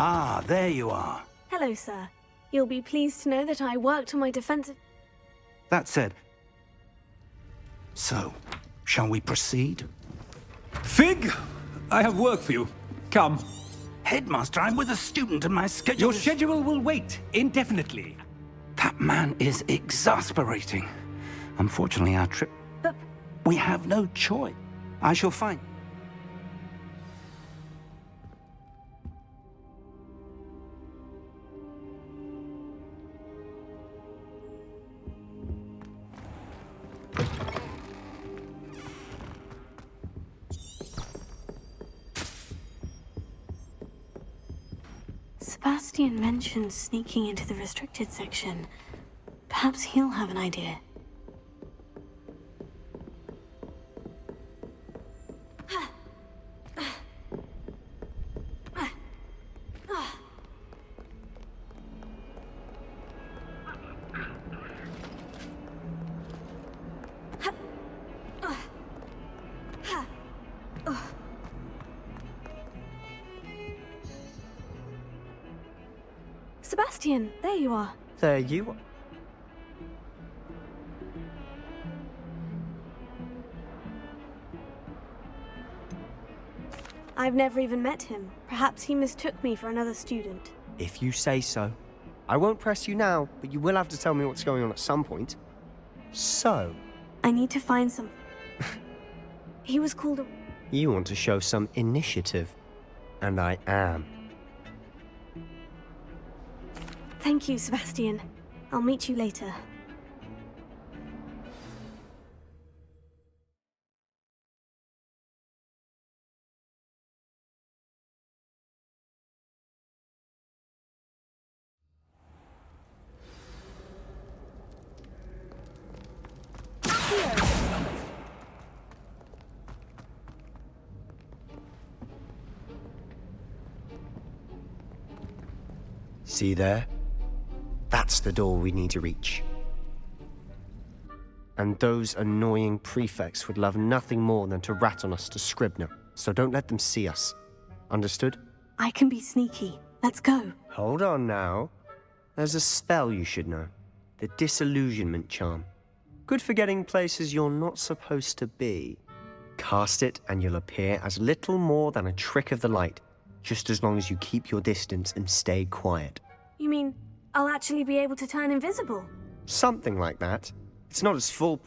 Ah, there you are. Hello, sir. You'll be pleased to know that I worked on my defensive... That said, so, shall we proceed? Fig, I have work for you. Come. Headmaster, I'm with a student and my schedule Your schedule will wait indefinitely. That man is exasperating. Unfortunately, our trip... But... We have no choice. I shall find... Sebastian mentioned sneaking into the restricted section. Perhaps he'll have an idea. Sebastian, there you are. There you are. I've never even met him. Perhaps he mistook me for another student. If you say so. I won't press you now, but you will have to tell me what's going on at some point. So... I need to find some... He was called a... You want to show some initiative. And I am. Thank you, Sebastian. I'll meet you later. See there? That's the door we need to reach. And those annoying prefects would love nothing more than to rat on us to Scribner, so don't let them see us. Understood? I can be sneaky. Let's go. Hold on now. There's a spell you should know. The Disillusionment Charm. Good for getting places you're not supposed to be. Cast it and you'll appear as little more than a trick of the light, just as long as you keep your distance and stay quiet. You mean I'll actually be able to turn invisible? Something like that. It's not as full...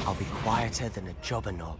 I'll be quieter than a jobberknoll.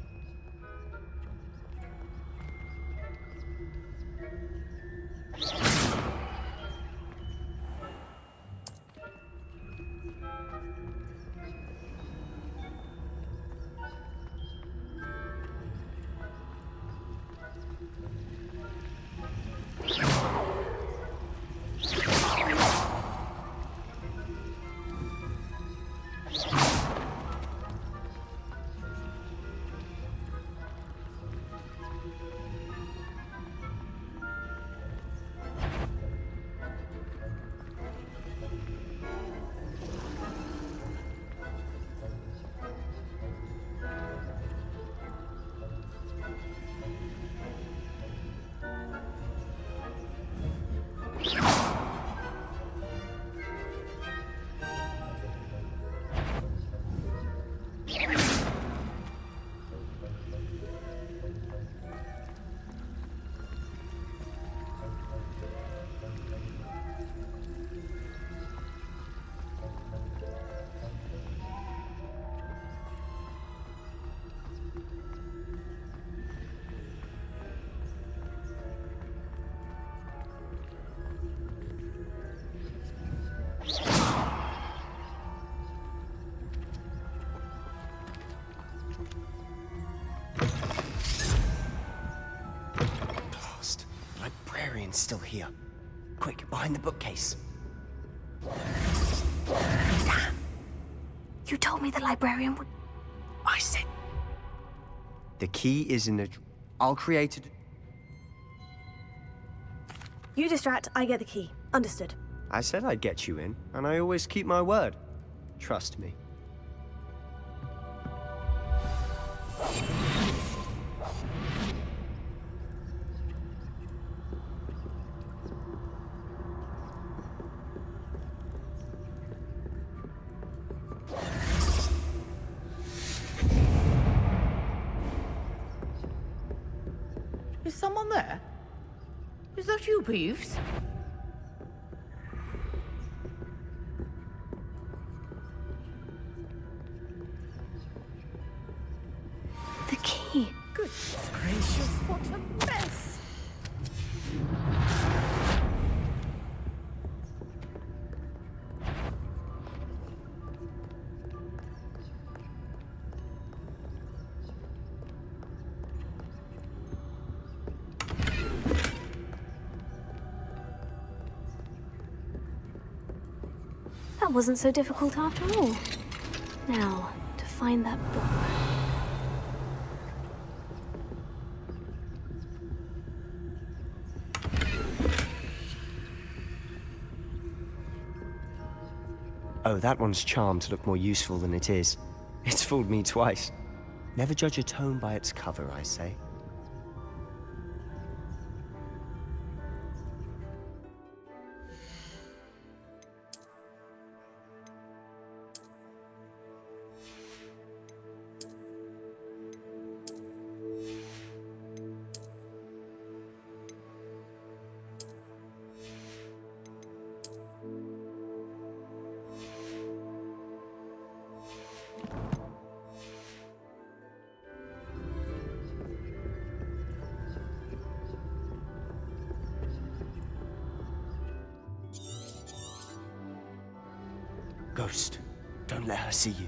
librarian's still here. Quick, behind the bookcase. Damn. You told me the librarian would... I said... The key is in the... I'll create it. You distract, I get the key. Understood. I said I'd get you in, and I always keep my word. Trust me. Is someone there? Is that you, Peeves? The key. Goodness gracious, what a mess! That wasn't so difficult after all. Now, to find that book. Oh, that one's charmed to look more useful than it is. It's fooled me twice. Never judge a tome by its cover, I say. Ghost, don't let her see you.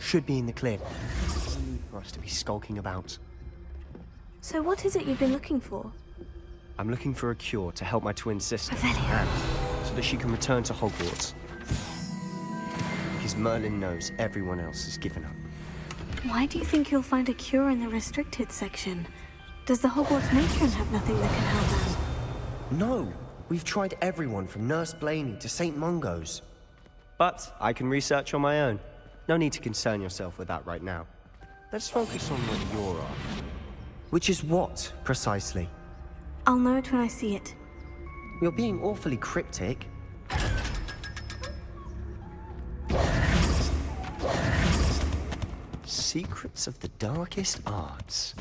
Should be in the clear. No need for us to be skulking about. So what is it you've been looking for? I'm looking for a cure to help my twin sister, Revelio. Anne, so that she can return to Hogwarts. Because Merlin knows everyone else has given up. Why do you think you'll find a cure in the restricted section? Does the Hogwarts matron have nothing that can help Anne? No! We've tried everyone from Nurse Blaney to St. Mungo's. But I can research on my own. No need to concern yourself with that right now. Let's focus on what you're after. Which is what, precisely? I'll know it when I see it. You're being awfully cryptic. Secrets of the darkest arts.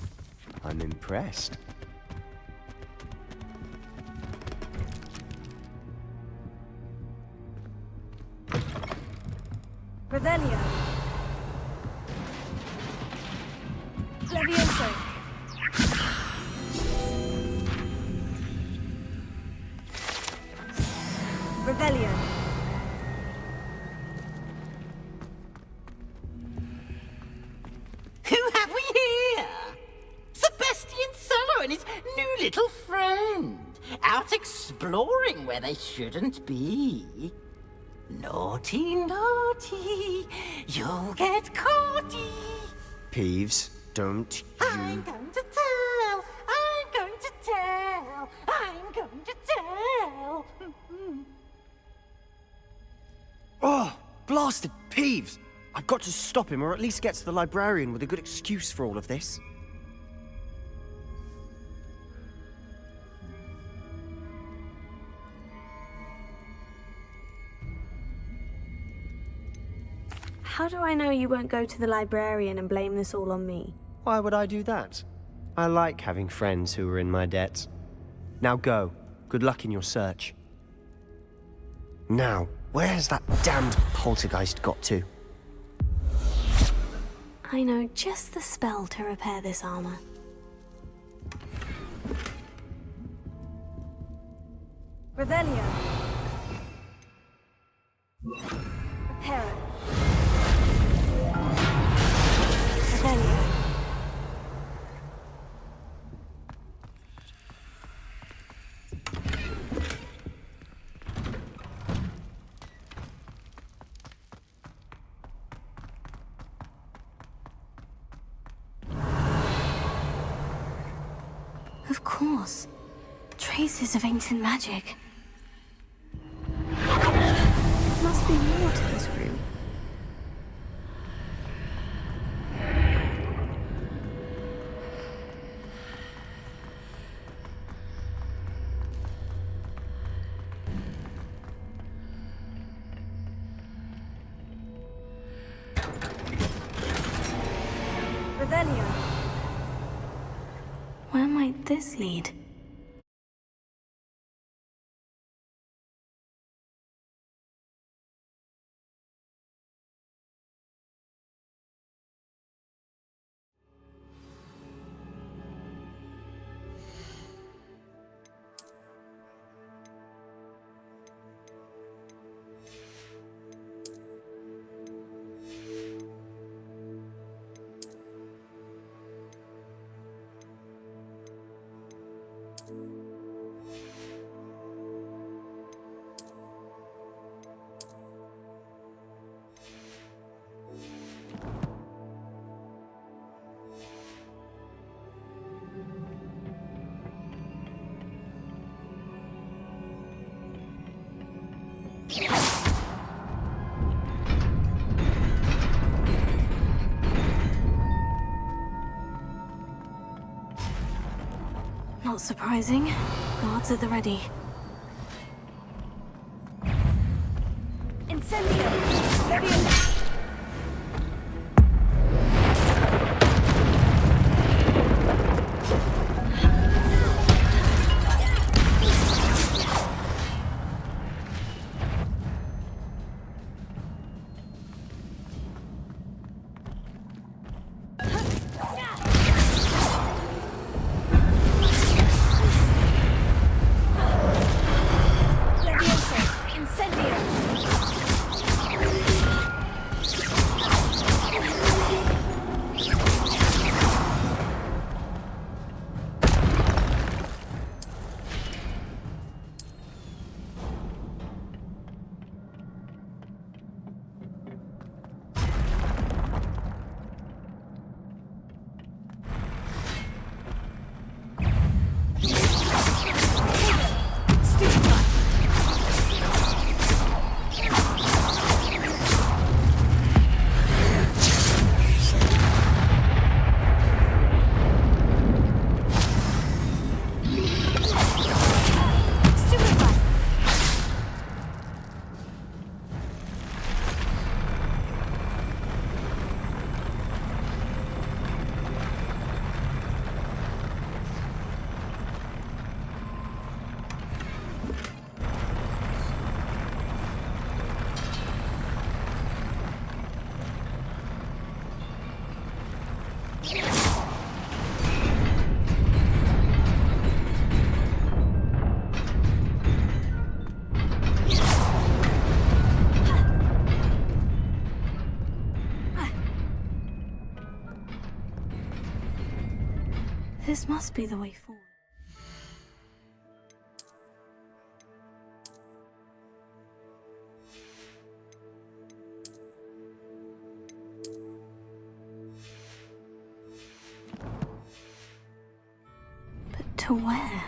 I'm impressed. Revelio. Levioso. Revelio. Who have we here? Sebastian Cello and his new little friend. Out exploring where they shouldn't be. Naughty, naughty. You'll get caughty. Peeves, don't you... I'm going to tell. I'm going to tell. I'm going to tell. Oh, blasted Peeves! I've got to stop him, or at least get to the librarian with a good excuse for all of this. How do I know you won't go to the librarian and blame this all on me? Why would I do that? I like having friends who are in my debt. Now go. Good luck in your search. Now, where has that damned poltergeist got to? I know just the spell to repair this armor. Revelio. Reparo. Revelio. Of course. Traces of ancient magic. Must be more to this room. Revelio. Where might this lead? Not surprising. Guards at the ready. Incendio. Revelio. This must be the way forward. But to where?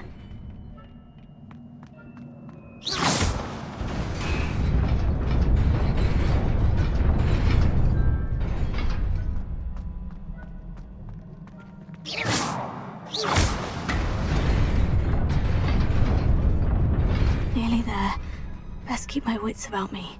Nearly there. Best keep my wits about me.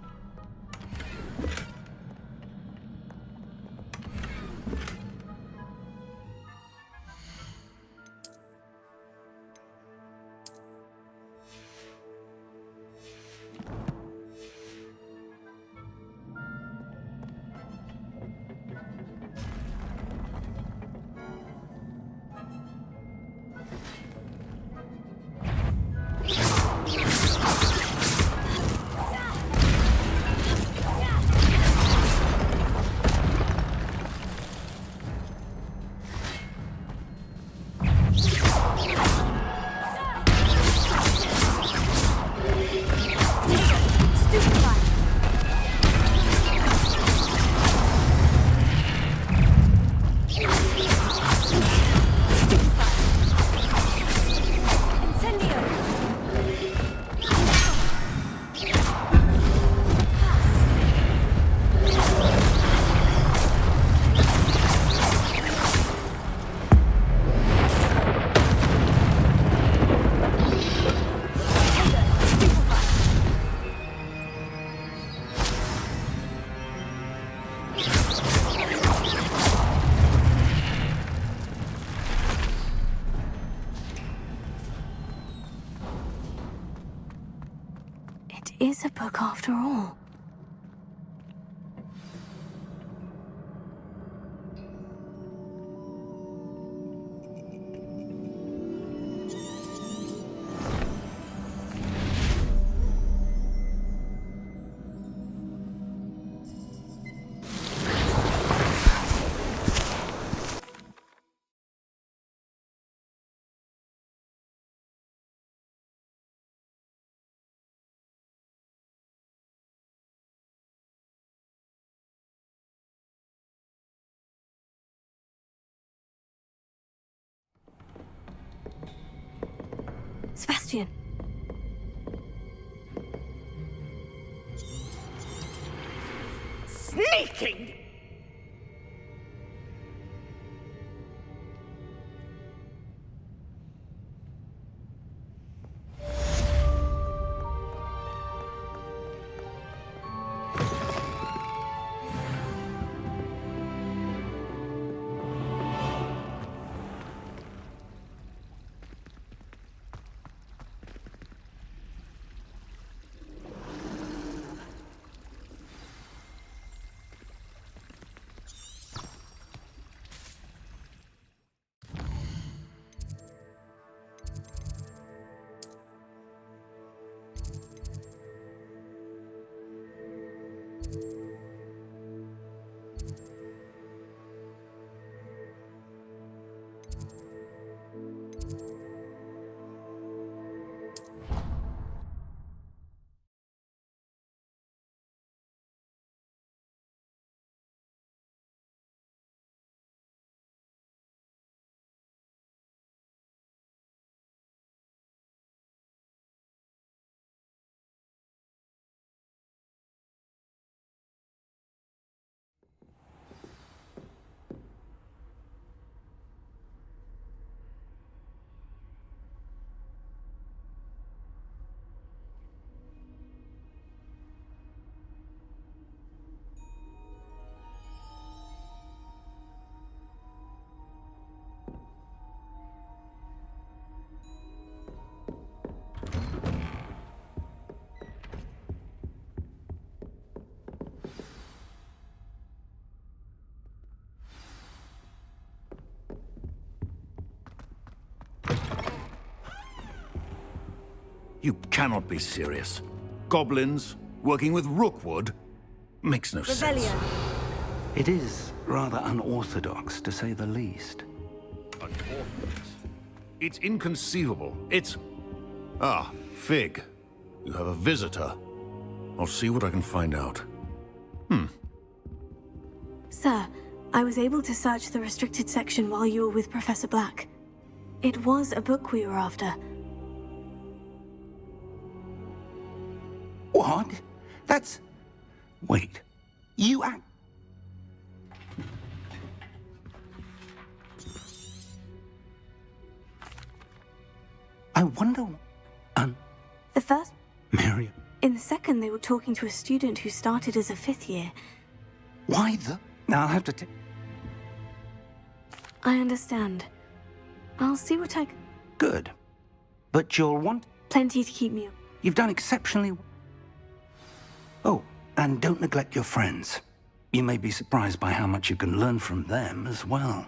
is a book after all. Sebastian. Sneaking! You cannot be serious. Goblins working with Rookwood? Makes no sense. It is rather unorthodox, to say the least. Unorthodox? It's inconceivable. It's... Ah, Fig. You have a visitor. I'll see what I can find out. Sir, I was able to search the restricted section while you were with Professor Black. It was a book we were after. What? That's... Wait. You act... I wonder... The first... Miriam. In the second, they were talking to a student who started as a 5th year. Why the... I'll have to I understand. I'll see what I... Good. But you'll want... Plenty to keep me... You've done exceptionally... Oh, and don't neglect your friends. You may be surprised by how much you can learn from them as well.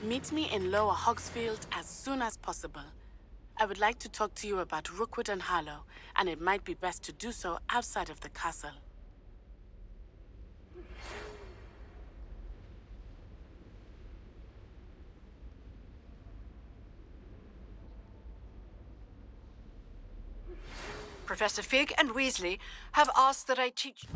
Meet me in Lower Hogsfield as soon as possible. I would like to talk to you about Rookwood and Harlow, and it might be best to do so outside of the castle. Professor Fig and Weasley have asked that I teach...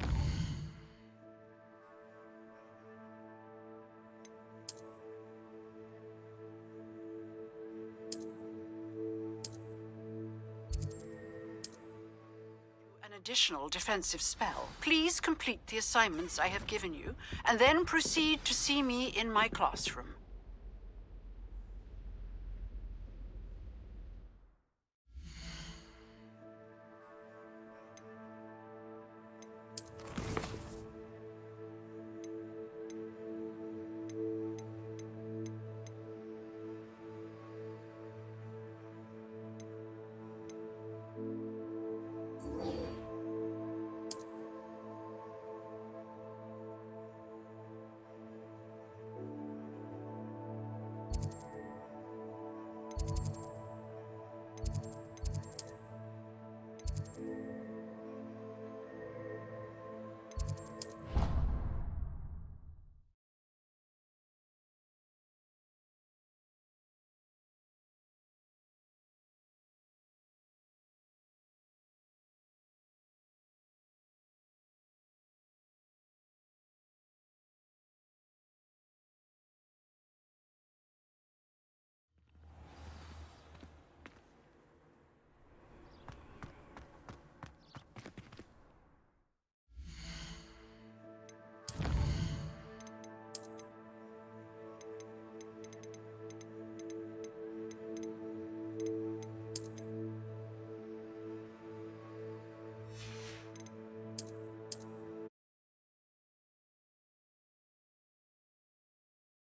additional defensive spell, please complete the assignments I have given you, and then proceed to see me in my classroom.